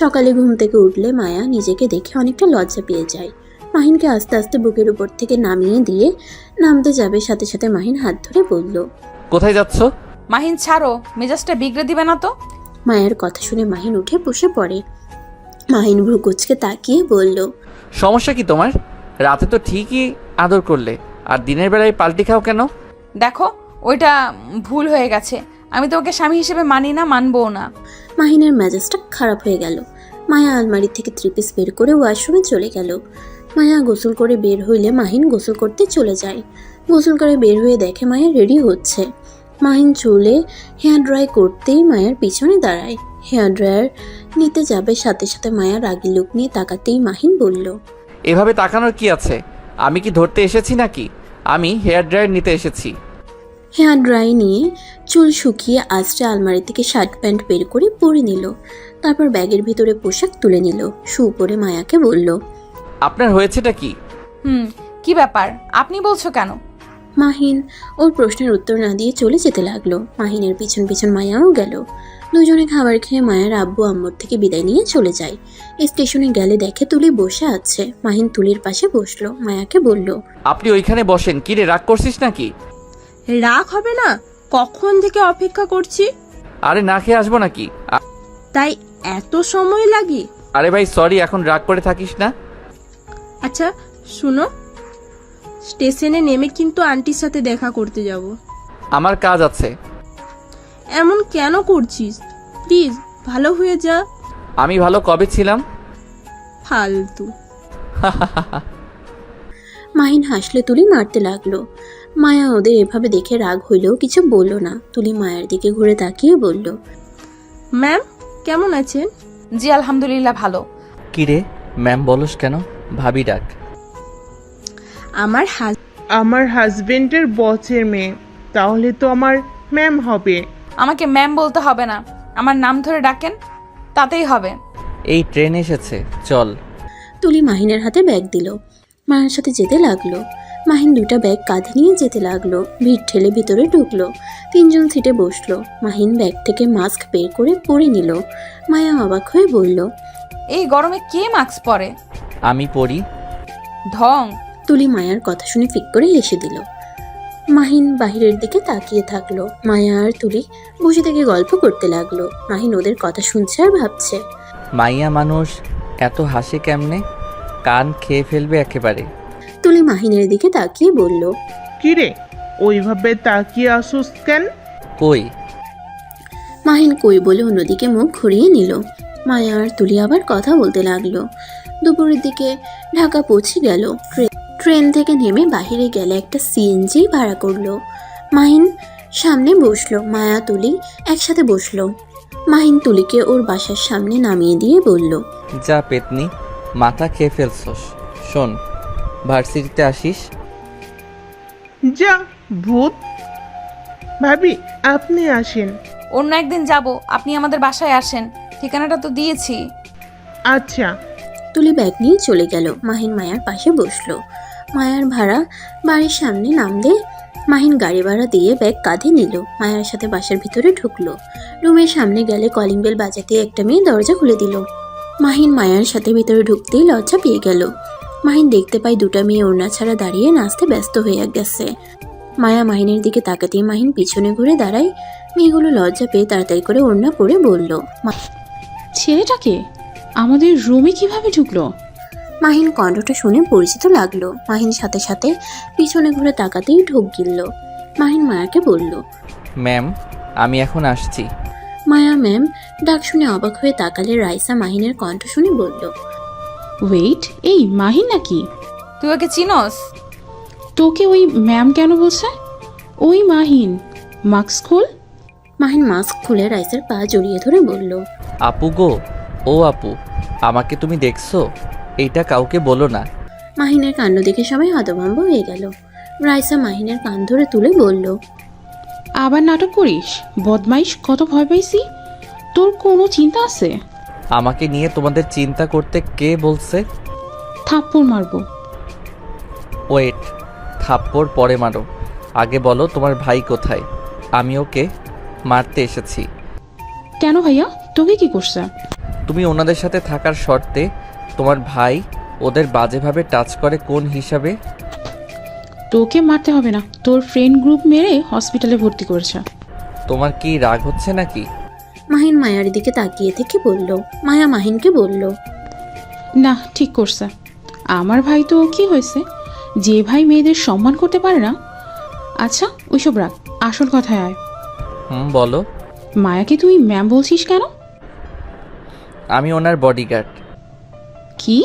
সকালে ঘুম থেকে উঠলে মায়া নিজেকে দেখে অনেকটা লজ্জা পেয়ে যায়। মাহিনকে আস্তে আস্তে বুকের উপর থেকে নামিয়ে দিয়ে নামতে যাবে, সাথে সাথে মাহিন হাত ধরে বলল, কোথায় যাচ্ছ? মাহিন ছাড়ো, মেজাজটা বিগড়ে দিবে না তো? মায়ের কথা শুনে মাহিন উঠে বসে পড়ে। মাহিন ভ্রু কুঁচকে তাকিয়ে বলল, সমস্যা কি তোমার? রাতে তো ঠিকই আদর করলে, আর দিনের বেলায় পাল্টি খাও কেন? দেখো, ওইটা ভুল হয়ে গেছে। আমি তোমাকে স্বামী হিসেবে মানি না, মানবও না। মাহিনের মেজাজটা খারাপ হয়ে গেল। মায়া আলমারি থেকে 3 পিস বের করে ওয়াশরুমে চলে গেল। মায়া গোসল করে বের হইলে মাহিন গোসল করতে চলে যায়। গোসল করে বের হয়ে দেখে মায়া রেডি হচ্ছে। মাহিন চুলে হেয়ার ড্রাই করতেই মায়ের পিছনে দাঁড়ায়। হেয়ার ড্রায়ার নিতে যাবে, সাথে সাথে মায়া রাগি লুক নিয়ে তাকাতেই মাহিন বলল, এভাবে তাকানোর কি আছে? আমি কি ধরতে এসেছি নাকি? আমি হেয়ার ড্রায়ার নিতে এসেছি। হেয়ার ড্রাই নিয়ে চুল শুকিয়ে আস্তে আলমারি থেকে শার্ট প্যান্ট বের করে পরে নিল। তারপর ব্যাগের ভিতরে পোশাক তুলে নিল। শু পরে মায়াকে বলল, আপনার হয়েছেটা কি? কি ব্যাপার, আপনি বলছো কেন? মাহিন ওর প্রশ্নের উত্তর না দিয়ে চলে যেতে লাগলো। মাহিনের পিছন পিছন মায়াও গেল। দুজনে খাবার খেয়ে মায়ের আব্বু আম্মুর থেকে বিদায় নিয়ে চলে যায়। স্টেশনে গেলে দেখে তুলি বসে আছে। মাহিন তুলির পাশে বসলো, মায়াকে বলল, আপনি ওইখানে বসেন। কি রে, রাগ করছিস নাকি? রাগ হবে না? কখন থেকে অপেক্ষা করছি। আরে না খেয়ে আসবো নাকি? তাই এত সময় লাগে? আরে ভাই সরি, এখন রাগ করে থাকিস না। আচ্ছা শুনো, স্টেশনে নেমে কিন্তু আন্টির সাথে দেখা করতে যাব। আমার কাজ আছে। এমন কেন করছিস? প্লিজ ভালো হয়ে যা। আমি ভালো কবে ছিলাম? ফালতু। মাহিন হাসলে তুলি মারতে লাগলো। মায়া ওদের এভাবে দেখে রাগ হইলেও কিছু বলল না। তুলি মায়ের দিকে ঘুরে তাকিয়ে বলল, ম্যাম কেমন আছেন? জি আলহামদুলিল্লাহ ভালো। কি রে ম্যাম বলস কেন? ভাবি ডাক। আমার হাজবেন্ডের বসের মেয়ে, তাহলে তো আমার ম্যাম হবে। আমাকে ম্যাম বলতে হবে না, আমার নাম ধরে ডাকেন, তাতেই হবে। এই ট্রেন এসেছে, চল। তুলি মাহিনের হাতে ব্যাগ দিল। মায়ের সাথে যেতে লাগলো। মাহিন দুটা ব্যাগ কাঁধে নিয়ে যেতে লাগলো। ভিড় ঠেলে ভিতরে ঢুকলো। তিনজন সিটে বসলো। মাহিন ব্যাগ থেকে মাস্ক বের করে পরে নিল। মায়া অবাক হয়ে বলল, এই গরমে কে মাস্ক পরে? আমি পড়ি। ঢং। তুলি মায়ার কথা শুনে ফিক করে হেসে দিল। মাহিন বাহিরের দিকে তাকিয়ে থাকলো। মায়া আর তুলি বসে থেকে গল্প করতে লাগলো। মাহিন ওদের কথা শুনছে আর ভাবছে। মাইয়া মানুষ এত হাসে কেমনে? কান খেয়ে ফেলবে একেবারে। তুলি মাহিনের দিকে তাকিয়ে বলল, কিরে ওইভাবে তাকিয়ে আসুস কেন? কই? মাহিন কই বলে অন্যদিকে মুখ ঘুরিয়ে নিল। মায়া আর তুলি আবার কথা বলতে লাগলো। দুপুরের দিকে ঢাকা পৌঁছে গেল। ট্রেন থেকে নেমে বাহিরে গেলে একটা সিএনজি ভাড়া করলো। মাহিন সামনে বসলো। মায়া তুলি একসাথে বসলো। মাহিন তুলিকে ওর বাসার সামনে নামিয়ে দিয়ে বলল, যা পেতনি, মাথা খেয়ে ফেলছস। শোন, ভার্সিটিতে আসিস। যা ভূত। ভাবি আপনি আসেন। অন্য একদিন যাব, আপনি আমাদের বাসায় আসেন, ঠিকানাটা তো দিয়েছি। আচ্ছা। তুলি ব্যাগ নিয়ে চলে গেল। মাহিন মায়ার পাশে বসলো। মায়ার ভাড়া বাড়ির সামনে নামলে মাহিন গাড়ি ভাড়া দিয়ে ব্যাগ কাঁধে নিল। মায়ার সাথে বাসার ভিতরে ঢুকলো। রুমের সামনে গেলে কলিং বেল বাজাতে একটা মেয়ে দরজা খুলে দিল। মাহিন মায়ার সাথে ভিতরে ঢুকতেই লজ্জা পেয়ে গেল। মাহিন দেখতে পায় দুটা মেয়ে ওড়না ছাড়া দাঁড়িয়ে নাচতে ব্যস্ত হয়ে গেছে। মায়া মাহিনের দিকে তাকাতেই মাহিন পিছনে ঘুরে দাঁড়ায়। মেয়েগুলো লজ্জা পেয়ে তাড়াতাড়ি করে ওড়না পরে বলল, ছেলেটাকে আমাদের রুমে কিভাবে ঢুকলো? মাহিন কণ্ঠটা শুনে পরিচিত লাগলো। মাহিন সাথে সাথে পিছনে ঘুরে তাকাতেই ঢোক গিলল। মাহিন মায়াকে বলল, ম্যাম আমি এখন আসছি। মায়া ম্যাম ডাক শুনে অবাক হয়ে তাকালে রাইসা মাহিনের কণ্ঠ শুনে বলল, ওয়েট, এই মাহিন নাকি? তুই ওকে চিনস? তোকে ওই ম্যাম কেন বলছে? ওই মাহিন, মাস্ক খোল। মাহিন মাস্ক খুলে রাইসার পা জড়িয়ে ধরে বলল, আপু গো, ও আপু, আমাকে তুমি দেখছো? এইটা কাউকে বলো না। মাহিনের কাণ্ড দেখে সবাই হতভম্ব হয়ে গেল। রাইসা মাহিনের কান ধরে তুলে বলল, আবার নাটক করিস? বদমাইশ, কত ভয় পাইছি। তোর কোনো চিন্তা আছে? আমাকে নিয়ে তোমাদের চিন্তা করতে কে বলছে? থাপ্পড় মারবো। ওয়েট, থাপ্পড় পরে মারো। আগে বলো তোমার ভাই কোথায়? আমি ওকে মারতে এসেছি। কেন ভাইয়া, তোকে কি করছে? তুমি ওনাদের সাথে থাকার শর্তে তোমার ভাই ওদের বাজেভাবে টাচ করে কোন হিসাবে? তোকে মারতে হবে না, তোর ফ্রেন্ড গ্রুপ মেরে হসপিটালে ভর্তি করেছে। তোমার কি রাগ হচ্ছে নাকি? মাহিন মায়ার দিকে তাকিয়ে থেকে বলল। মায়া মাহিনকে বলল, না, ঠিক করছে। আমার ভাই তো কি হয়েছে, যে ভাই মেয়েদের সম্মান করতে পারে না। আচ্ছা ওইসব রাখ, আসল কথায় আয়। বলো। মায়াকে তুই ম্যাম বলছিস কেন? আমি ওনার বডিগার্ড। কি?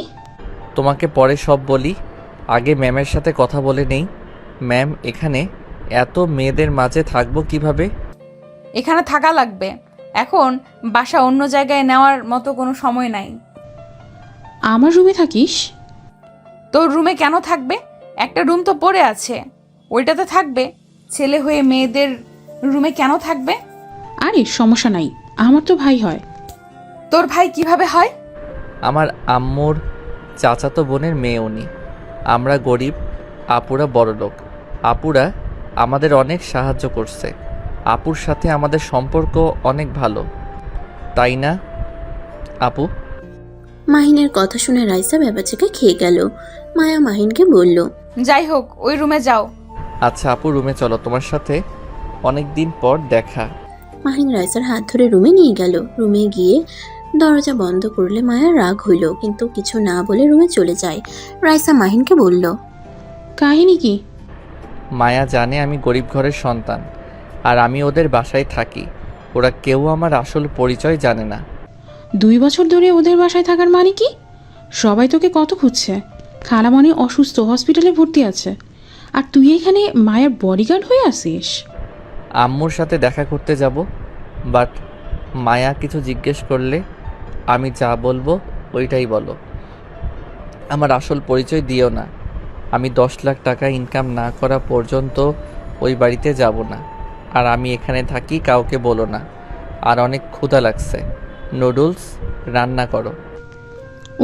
তোমাকে পরে সব বলি, আগে ম্যামের সাথে কথা বলে নেই। ম্যাম, এখানে এত মেয়েদের মাঝে থাকবো কিভাবে? এখানে থাকা লাগবে, এখন বাসা অন্য জায়গায় নেওয়ার মতো কোনো সময় নাই। আমার রুমে থাকিস? তোর রুমে কেন থাকবে? একটা রুম তো পড়ে আছে, ওইটাতে থাকবে। ছেলে হয়ে মেয়েদের রুমে কেন থাকবে? আরে সমস্যা নাই, আমার তো ভাই হয়। তোর ভাই কিভাবে হয়? আমার আম্মুর চাচাতো বোনের মেয়ে উনি। আমরা গরিব, আপুরা বড়লোক। আপুরা আমাদের অনেক সাহায্য করছে। আপুর সাথে আমাদের সম্পর্ক অনেক ভালো, তাই না আপু? মাহিনের কথা শুনে রাইসা ব্যাপারটাকে খেয়ে গেল। মায়া মাহিনকে বলল, যাই হোক, ওই রুমে যাও। আচ্ছা আপু, রুমে চলো, তোমার সাথে অনেক দিন পর দেখা। মাহিন রাইসার হাত ধরে রুমে নিয়ে গেল। রুমে গিয়ে দরজা বন্ধ করলে মায়ার রাগ হইল, কিন্তু কিছু না বলে রুমে চলে যায়। রাইসা মাহিনকে বলল, কাহিনী কি? মায়া জানে আমি গরিব ঘরের সন্তান, আর আমি ওদের বাসায় থাকি। ওরা কেউ আমার আসল পরিচয় জানে না। 2 বছর ধরে ওদের বাসায় থাকার মানে কি? সবাই তোকে কত খুঁজছে। খালামণি অসুস্থ, হসপিটালে ভর্তি আছে, আর তুই এখানে মায়ের বডিগার্ড হয়ে আসিস? আম্মুর সাথে দেখা করতে যাব, বাট মায়া কিছু জিজ্ঞেস করলে আমি যা বলবো ওইটাই বলো। আমার আসল পরিচয় দিও না। আমি 10 লাখ টাকা ইনকাম না করা পর্যন্ত ওই বাড়িতে যাব না। আর আমি এখানে থাকি, কাউকে বলো না। আর অনেক ক্ষুধা লাগছে, নুডলস রান্না করো।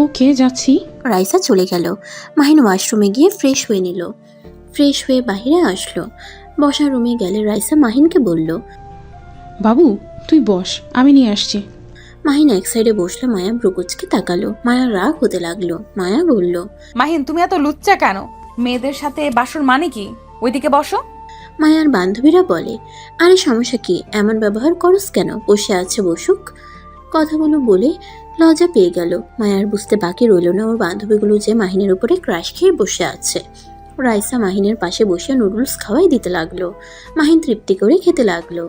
ওকে, যাচ্ছি। রাইসা চলে গেল। মাহিন ওয়াশরুমে গিয়ে ফ্রেশ হয়ে নিল। ফ্রেশ হয়ে বাইরে আসলো। বসার রুমে গেলে রাইসা মাহিনকে বলল, বাবু তুই বস, আমি নিয়ে আসছি। মাহিন এক সাইডে বসলে মায়া ব্রুকুচকে তাকালো। মায়া রাগ হতে লাগলো। মায়া বলল, মাহিন, তুমি এত লুচ্চা কেন? মেয়েদের সাথে বাসর মানে কি? ওইদিকে বসো। মায়ার বান্ধবীরা বলে, আরে সমস্যা কি, এমন ব্যবহার করস কেন? বসে আছে বসুক। কথাগুলো বলে লজ্জা পেয়ে গেল। মায়ার বুঝতে বাকি রইল না ওর বান্ধবীগুলো যে মাহিনের উপরে ক্রাশ খেয়ে বসে আছে। রাইসা মাহিনের পাশে বসে নুডলস খাওয়াই দিতে লাগলো। মাহিন তৃপ্তি করে খেতে লাগলো।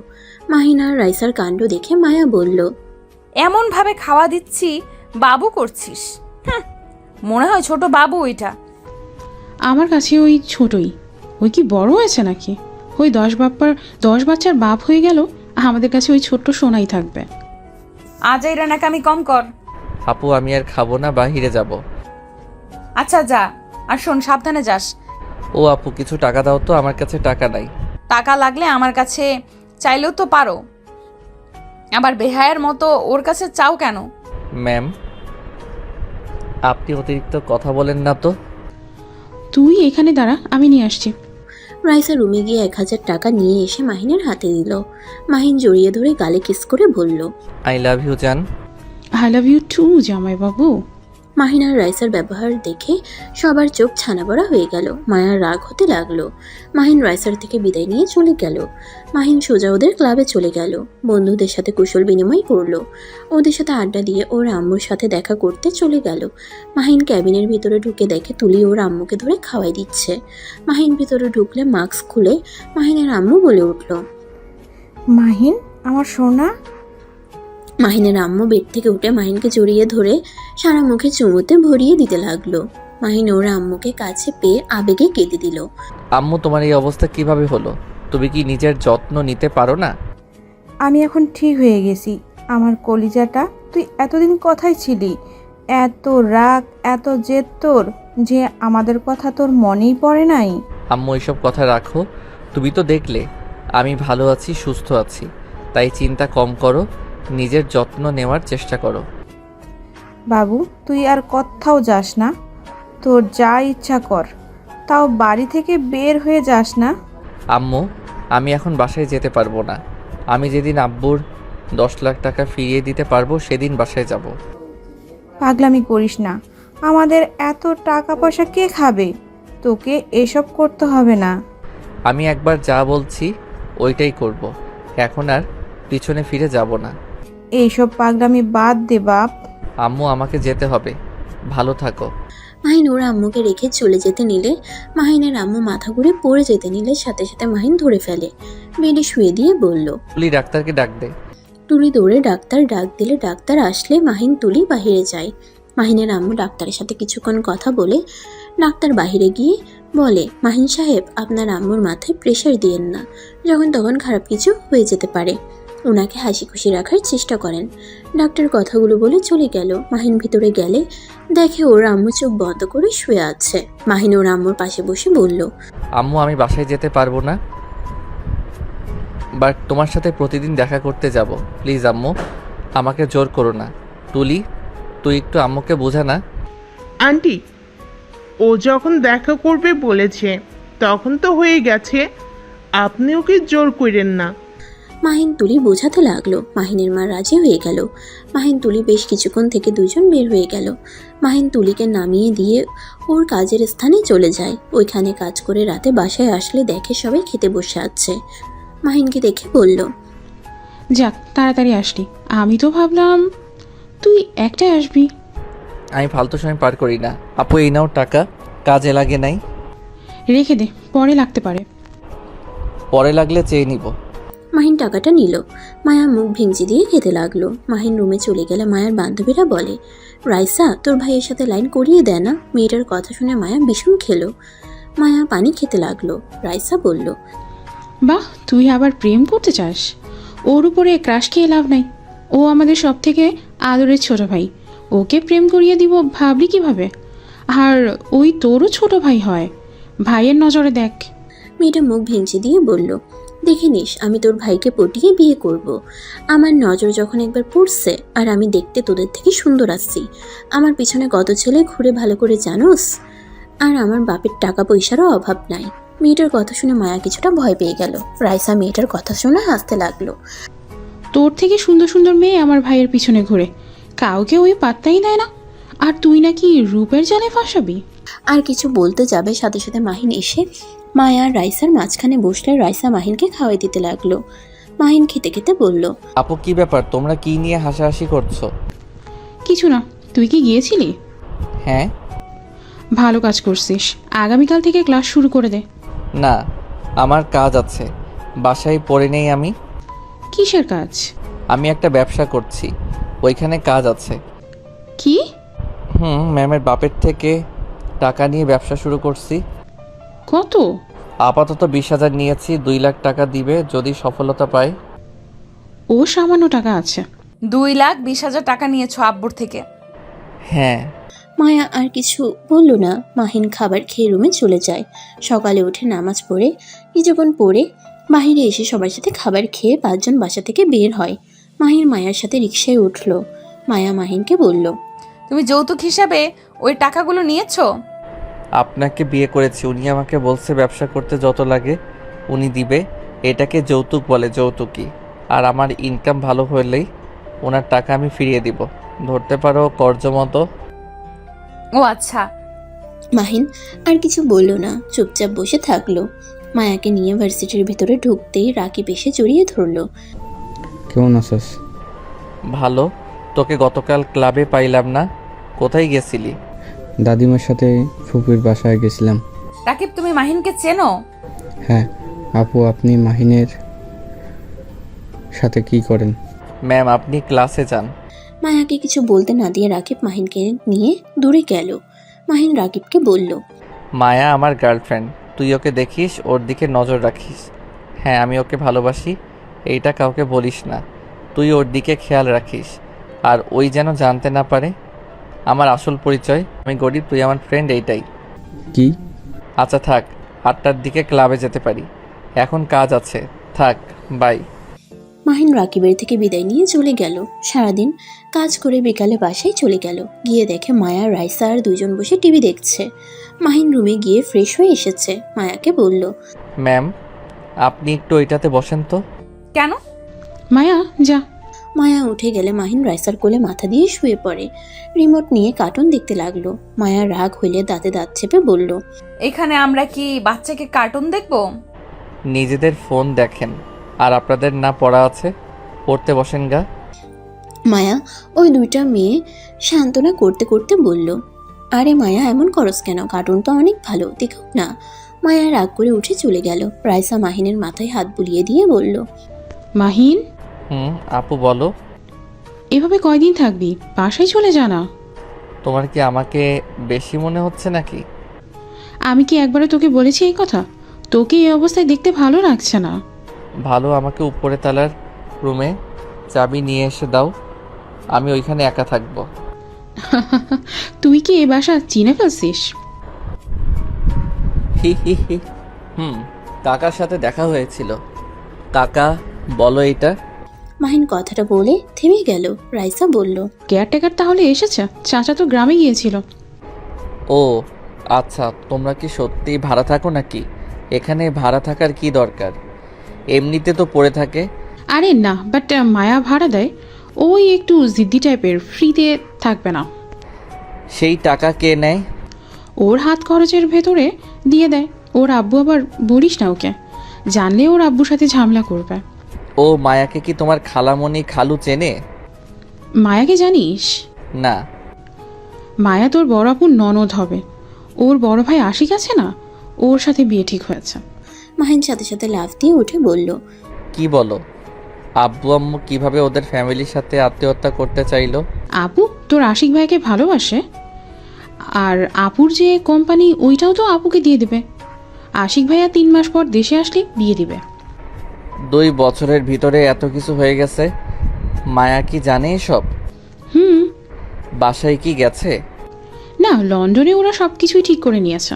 মাহিন আর রাইসার কাণ্ড দেখে মায়া বলল, এমন ভাবে খাওয়া দিচ্ছি, বাবু করছিস? মনে হয় ছোট বাবু ওইটা। আমার কাছে ওই ছোটই। ওই কি বড় হয়েছে নাকি? ওই 10 বাচ্চার বাপ হয়ে গেল, আমাদের কাছে ওই ছোট্ট সোনাই থাকবে। আজ এই রান্নাকামি কম কর। আপু আমি আর খাবো না, বাহিরে যাব। আচ্ছা যা, আর শোন, সাবধানে যাস। ও আপু কিছু টাকা দাও তো, আমার কাছে টাকা নাই। টাকা লাগলে আমার কাছে চাইলেও তো পারো। আবার বেহায়ের মতো ওর কাছে চাও কেন? ম্যাম, আপনি অতিরিক্ত কথা বলেন না তো। তুই এখানে দাঁড়া, আমি নিয়ে আসছি। রাইসা রুমে গিয়ে 1000 টাকা নিয়ে এসে মাহিনের হাতে দিল। মাহিন জড়িয়ে ধরে গালে কিস করে বলল, আই লাভ ইউ জান। আই লাভ ইউ টু জামাই বাবু। মাহিন আর রাইসার ব্যবহার দেখে সবার চোখ ছানাবড়া হয়ে গেল। মায়ার রাগ হতে লাগলো। মাহিন রাইসার থেকে বিদায় নিয়ে চলে গেল। মাহিন সোজা ওদের ক্লাবে চলে গেল। বন্ধুদের সাথে কুশল বিনিময় করলো। ওদের সাথে আড্ডা দিয়ে ওর আম্মুর সাথে দেখা করতে চলে গেল। মাহিন ক্যাবিনের ভিতরে ঢুকে দেখে তুলি ওর আম্মুকে ধরে খাওয়াই দিচ্ছে। মাহিন ভিতরে ঢুকলে মাস্ক খুলে মাহিনের আম্মু বলে উঠল, মাহিন আমার সোনা। মাহিনের আম্মু বেড থেকে উঠে মাহিনকে জড়িয়ে ধরে সারা মুখে চুমুতে ভরিয়ে দিতে লাগলো। মাহিন ওর আম্মুকে কাছে পেয়ে আবেগে কেঁদে দিল। আম্মু তোমার এই অবস্থা কিভাবে হলো? তুমি কি নিজের যত্ন নিতে পারো না? আমি এখন ঠিক হয়ে গেছি। আমার কলিজাটা, তুই এতদিন কোথায় ছিলি? এত রাগ, এত জেদ তোর, যে আমাদের কথা তোর মনেই পড়ে নাই। আম্মু এইসব কথা রাখো। তুমি তো দেখলে আমি ভালো আছি, সুস্থ আছি, তাই চিন্তা কম করো, নিজের যত্ন নেওয়ার চেষ্টা করো। বাবু তুই আর কোথাও যাস না, তোর যা ইচ্ছা কর, তাও বাড়ি থেকে বের হয়ে যাস না। আম্মু আমি এখন বাসায় যেতে পারবো না। আমি যেদিন আব্বুর 10 লাখ টাকা ফিরিয়ে দিতে পারবো সেদিন বাসায় যাব। পাগলামি করিস না, আমাদের এত টাকা পয়সা কে খাবে? তোকে এসব করতে হবে না। আমি একবার যা বলছি ওইটাই করব। এখন আর পিছনে ফিরে যাব না। এইসব পাগলামি বাদ দে বাপ। আম্মু আমাকে যেতে হবে, ভালো থাকো। মাহিন ওর আম্মুকে রেখে চলে যেতে নিলে মাহিনের আম্মু মাথা ঘুরে পড়ে যেতে নিলে সাথে সাথে মাহিন ধরে ফেলে। বেডে শুয়ে দিয়ে বলল, তুলি ডাক্তারকে ডাক দে। তুলি দৌড়ে ডাক্তার ডাক দিলে ডাক্তার আসলে মাহিন তুলি বাহিরে যায়। মাহিনের আম্মু ডাক্তারের সাথে কিছুক্ষণ কথা বলে ডাক্তার বাহিরে গিয়ে বলে, মাহিন সাহেব আপনার আম্মুর মাথায় প্রেশার দিয়েন না, যখন তখন খারাপ কিছু হয়ে যেতে পারে, ওনাকে হাসি খুশি রাখার চেষ্টা করেন। ডাক্তার কথাগুলো বলে চলে গেল। মাহিন ভিতরে গেলে দেখে ওর আম্মু চোখ বন্ধ করে শুয়ে আছে। মাহিন ওর আম্মুর পাশে বসে বলল, আম্মু আমি বাসায় যেতে পারবো না, বাট তোমার সাথে প্রতিদিন দেখা করতে যাব। প্লিজ আম্মু, আমাকে জোর করো না। তুলি তুই একটু আম্মুকে বোঝা না। আন্টি ও যখন দেখা করবে বলেছে তখন তো হয়ে গেছে, আপনি ওকে জোর করেন না। মাহিন তুলি বোঝাতে লাগলো। মাহিনের মা রাজি হয়ে গেল। মাহিন তুলি বেশ কিছুক্ষণ থেকে দুজন বের হয়ে গেল। মাহিন তুলিকে নামিয়ে দিয়ে ওর কাজের স্থানে চলে যায়। ওইখানে কাজ করে রাতে বাসায় আসলে দেখে সবাই খেতে বসে আছে। মাহিনকে দেখে বলল, যাক তাড়াতাড়ি আসলি, আমি তো ভাবলাম তুই একটাই আসবি। আমি ফালতু সময় পার করি না। আপু এই নাও টাকা, কাজে লাগে নাই, রেখে দে, পরে লাগতে পারে। পরে লাগলে চেয়ে নিব। মাহিন টাকাটা নিল। মায়া মুখ ভেঙচি দিয়ে খেতে লাগলো। মাহিন রুমে চলে গেলে মায়ার বান্ধবীরা বলে, রাইসা তোর ভাইয়ের সাথে লাইন করিয়ে দেয় না। মেয়েটার কথা শুনে মায়া ভীষণ খেলো। মায়া পানি খেতে লাগলো। রাইসা বলল, বাহ, তুই আবার প্রেম করতে চাস? ওর উপরে ক্রাশ খেয়ে লাভ নাই। ও আমাদের সব থেকে আদরের ছোট ভাই, ওকে প্রেম করিয়ে দিব ভাবলি কিভাবে? আর ওই তোরও ছোট ভাই হয়, ভাইয়ের নজরে দেখ। মেয়েটা মুখ ভেঙচি দিয়ে বলল, দেখে নিস আমি তোর ভাইকে পটিয়ে বিয়ে করব। আমার নজর যখন একবার পড়ছে, আর আমি দেখতে তোদের থেকে সুন্দর আসছি, আমার পিছনে কত ছেলে ঘুরে ভালো করে জানোস। আর আমার বাপের টাকা পয়সারও অভাব নাই। মেয়েটার কথা শুনে মায়া কিছুটা ভয় পেয়ে গেল। রাইসা মেয়েটার কথা শুনে হাসতে লাগলো। তোর থেকে সুন্দর সুন্দর মেয়ে আমার ভাইয়ের পিছনে ঘুরে, কাউকে ওই পাত্তাই দেয় না, আর তুই নাকি রূপের জালে ফাঁসাবি। আর কিছু বলতে যাবে, সাথে সাথে মাহিন এসে মায়া আর রাইসার মাঝখানে বসলে রাইসা মাহিনকে খাওয়াই দিতে লাগলো। মাহিন খেতে খেতে বলল, আপু কি ব্যাপার, তোমরা কি নিয়ে হাসাহাসি করছো? কিছু না, তুই কি গিয়েছিলি? হ্যাঁ। ভালো কাজ করছিস, আগামীকাল থেকে ক্লাস শুরু করে দে। না, আমার কাজ আছে, বাসায় পড়ে নেই আমি। কিসের কাজ? আমি একটা ব্যবসা করছি, ওইখানে কাজ আছে। কি? ম্যামের বাপের থেকে টাকা নিয়ে ব্যবসা শুরু করছি। কত? আপাতত 20,000 নিয়েছি, 2 লাখ টাকা দিবে যদি সফলতা পাই। ও সামান্য টাকা আছে। 2,20,000 টাকা নিয়েছো আব্বুর থেকে? হ্যাঁ। মায়া আর কিছু বলল না। মাহিন খাবার খেয়ে রুমে চলে যায়। সকালে উঠে নামাজ পড়ে কিছুক্ষণ পরে বাহিরে এসে সবার সাথে খাবার খেয়ে 5 জন বাসা থেকে বের হয়। মাহিন মায়ার সাথে রিকশায় উঠলো। মায়া মাহিনকে বলল, তুমি যৌতুক হিসাবে ওই টাকাগুলো নিয়েছো? আপনাকে বিয়ে করেছি, উনি আমাকে বলছে ব্যবসা করতে যত লাগে উনি দিবে, এটাকে যৌতুক বলে, যৌতুকই। আর আমার ইনকাম ভালো হলেই ওনার টাকা আমি ফিরিয়ে দিব, ধরতে পারো কর্জ মতো। ও আচ্ছা। মাহিন আর কিছু বলল না, চুপচাপ বসে থাকলো। মায়াকে নিয়ে ভার্সিটির ভেতরে ঢুকতেই রাকিব এসে জড়িয়ে ধরলো। কেমন আছিস? ভালো। তোকে গতকাল ক্লাবে পাইলাম না, কোথায় গেছিলি? দাদিমার সাথে ফুপির বাসায় গেছিলাম। রাকিব, তুমি মাহিনকে চেনো? হ্যাঁ। আপু আপনি মাহিনের সাথে কি করেন? ম্যাম আপনি ক্লাসে যান। মায়াকে কিছু বলতে না দিয়ে রাকিব মাহিনকে নিয়ে দূরে গেল। মাহিন রাকিবকে বলল, মায়া আমার গার্লফ্রেন্ড, তুই ওকে দেখিস, ওর দিকে নজর রাখিস। হ্যাঁ আমি ওকে ভালোবাসি, এইটা কাউকে বলিস না, তুই ওর দিকে খেয়াল রাখিস। আর ওই যেন জানতে না পারে আমার আসল পরিচয়, আমি গরিব, তুই আমার ফ্রেন্ড, এইটাই। কি? আচ্ছা থাক, 8টার দিকে ক্লাবে যেতে পারি, এখন কাজ আছে, থাক, বাই। মাহিন রাকিবের থেকে বিদায় নিয়ে চলে গেল। সারাদিন কাজ করে বিকালে বাসায় চলে গেল। গিয়ে দেখে মায়া, রাইসা আর 2 জন বসে টিভি দেখছে। মাহিন রুমে গিয়ে ফ্রেশ হয়ে এসেছে। মায়াকে বলল, ম্যাম আপনি একটু ওইটাতে বসেন তো। কেন? মায়া যা। মায়া উঠে গেলে মাহিন রাইসার কোলে মাথা দিয়ে শুয়ে পড়ে। রিমোট নিয়ে কার্টুন দেখতে লাগলো। মায়া রাগ হইলে দাঁতে দাঁত চেপে বলল, এখানে আমরা কি বাচ্চাকে কার্টুন দেখবো? নিজেদের ফোন দেখেন, আর আপনাদের না পড়া আছে, পড়তে বসেন গা। মায়া ওই 2টা মেয়ে সান্ত্বনা করতে করতে বলল, আরে মায়া এমন করস কেন, কার্টুন তো অনেক ভালো, দেখো না। মায়া রাগ করে উঠে চলে গেল। রাইসা মাহিনের মাথায় হাত বুলিয়ে দিয়ে বলল, মাহিন, আপু বলো। এভাবে কয়দিন থাকবি? বাসায় চলে যা না। তোমার কি আমাকে বেশি মনে হচ্ছে নাকি? আমি কি একবারও তোকে বলেছি এই কথা? তোকে এই অবস্থায় দেখতে ভালো লাগছে না। ভালো, আমাকে উপরে তালার রুমে চাবি নিয়ে এসে দাও, আমি ওইখানে একা থাকবো। তুই কি এই বাসা চিনে ফেলছিস? হি হি হি। কাকার সাথে দেখা হয়েছিল। কাকা বলো এইটা। মাহিন কথাটা বলে থেমে গেল। রাইসা বলল, কেয়ারটেকার তাহলে এসেছে? চাচা তো গ্রামে গিয়েছিল। ও আচ্ছা, তোমরা কি সত্যিই ভাড়া থাকো নাকি? এখানে ভাড়া থাকার কি দরকার? এমনিতে তো পড়ে থাকে। আরে না, বাট মায়া ভাড়া দেয়। ওই একটু জিদ্দি টাইপের, ফ্রিতে থাকবে না। সেই টাকা কে নেয়? ওর হাত খরচের ভেতরে দিয়ে দেয়। ওর আব্বু, আবার বলিস না ওকে, জানলে ওর আব্বুর সাথে ঝামেলা করবে। ও মায়াকে কি তোমার খালামণি খালু চেনে? মায়াকে জানিস? না। মায়া তোর বড় আপুর ননদ হবে। ওর বড় ভাই আশিক আছে না, ওর সাথে বিয়ে ঠিক হয়েছে। মাহিন সাথে সাথে লাফ দিয়ে উঠে বলল, কি বলো? আব্বু আম্মু কিভাবে ওদের ফ্যামিলির সাথে আত্মীয়তা করতে চাইলো? আপু তোর আশিক ভাইকে ভালোবাসে, আর আপুর যে কোম্পানি ওইটাও তো আপুকে দিয়ে দেবে। আশিক ভাইয়া 3 মাস পর দেশে আসলে বিয়ে দিবে। 2 বছরের ভিতরে এত কিছু হয়ে গেছে। মায়া কি জানে এসব? হুম। বাসায় কি গেছে? না, লন্ডনে ওরা সব কিছুই ঠিক করে নিয়েছে।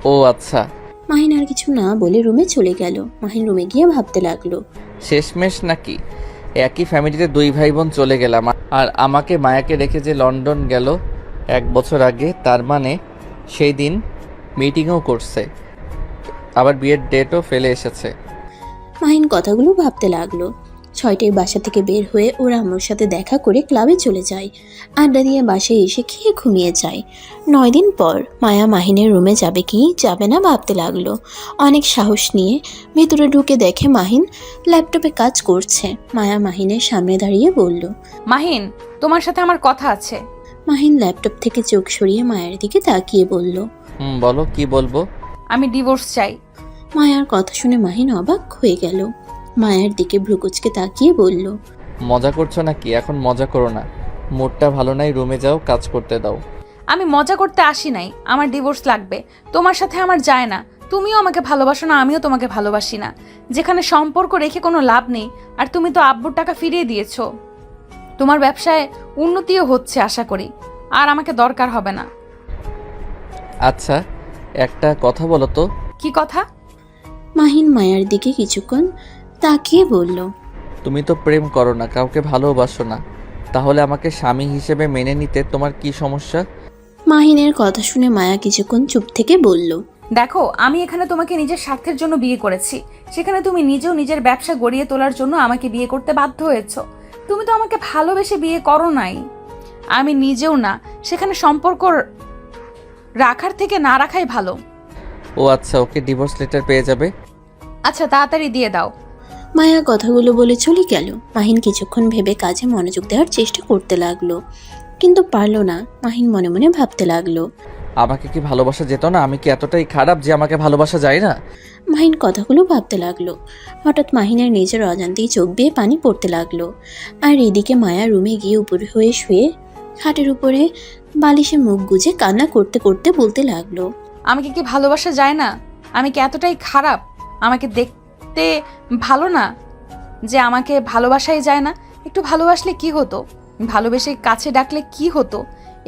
ও আচ্ছা। মাহিন আর কিছু না বলে রুমে চলে গেল। মাহিন রুমে গিয়ে ভাবতে লাগলো, শেষমেশ নাকি একই ফ্যামিলিতে 2 ভাই বোন চলে গেলাম, আর আমাকে মায়াকে রেখে যে লন্ডন গেল 1 বছর আগে, তার মানে সেই দিন মিটিংও করছে, আবার বিয়ের ডেটও ফেলে এসেছে। মাহিন কথাগুলো ভাবতে লাগলো। 6টায় বাসা থেকে বের হয়ে ওর আম্মুর সাথে দেখা করে ক্লাবে চলে যায়। আড্ডা দিয়ে বাসায় এসে খেয়ে ঘুমিয়ে যায়। 9 দিন পর মায়া মাহিনের রুমে যাবে কি যাবে না ভাবতে লাগলো। অনেক সাহস নিয়ে ভেতরে ঢুকে দেখে মাহিন ল্যাপটপে কাজ করছে। মায়া মাহিনের সামনে দাঁড়িয়ে বলল, মাহিন, তোমার সাথে আমার কথা আছে। মাহিন ল্যাপটপ থেকে চোখ সরিয়ে মায়ের দিকে তাকিয়ে বলল, বলো, কি বলবো? আমি ডিভোর্স চাই। মায়ার কথা শুনে মাহিন অবাক হয়ে গেল। মায়ের দিকে ভ্রুকুচকে তাকিয়ে বলল, মজা করছো নাকি? এখন মজা করো না, মুডটা ভালো নাই, রুমে যাও, কাজ করতে দাও। আমি মজা করতে আসি নাই, আমার ডিভোর্স লাগবে। তোমার সাথে আমার যায় না। তুমিও আমাকে ভালোবাসো না, আমিও তোমাকে ভালোবাসি না। যেখানে সম্পর্ক রেখে কোনো লাভ নেই। আর তুমি তো আব্বুর টাকা ফিরিয়ে দিয়েছো। তোমার ব্যবসায় উন্নতিও হচ্ছে আশা করি। আর আমাকে দরকার হবে না। আচ্ছা, একটা কথা বলো তো। কি কথা? মাহিন মায়ার দিকে কিছুক্ষণ তাকিয়ে বলল, তুমি তো প্রেম করো না, কাউকে ভালোবাসো না, তাহলে আমাকে স্বামী হিসেবে মেনে নিতে তোমার কি সমস্যা? মাহিনের কথা শুনে মায়া কিছুক্ষণ চুপ থেকে বলল, দেখো, আমি এখানে তোমাকে নিজের স্বার্থের জন্য বিয়ে করেছি। সেখানে তুমি নিজেও নিজের ব্যবসা গড়িয়ে তোলার জন্য আমাকে বিয়ে করতে বাধ্য হয়েছো। তুমি তো আমাকে ভালোবেসে বিয়ে করো নাই। আমি নিজেও না। সেখানে সম্পর্ক রাখার থেকে না রাখাই ভালো। ও আচ্ছা, ওকে ডিভোর্স লেটার পেয়ে যাবে। আচ্ছা, তাড়াতাড়ি দিয়ে দাও। মায়া কথাগুলো বলে চলে গেল। মাহিন কিছুক্ষণ ভেবে কাজে মনোযোগ দেওয়ার চেষ্টা করতে লাগলো, কিন্তু পারল না। মাহিন মনে মনে ভাবতে লাগলো, আমাকে কি ভালোবাসা যেত না? আমি কি এতটাই খারাপ যে আমাকে ভালোবাসা যায় না? মাহিন কথাগুলো ভাবতে লাগলো। হঠাৎ মাহিনের নিজের অজান্তেই চোখ বেয়ে পানি পড়তে লাগলো। আর এদিকে মায়া রুমে গিয়ে উপরে হয়ে শুয়ে খাটের উপরে বালিশে মুখ গুজে কান্না করতে করতে বলতে লাগলো, আমাকে কি ভালোবাসা যায় না? আমি কি এতটাই খারাপ? আমাকে দেখতে ভালো না যে আমাকে ভালোবাসাই যায় না? একটু ভালোবাসলে কি হতো? ভালোবেসে কাছে ডাকলে কি হতো?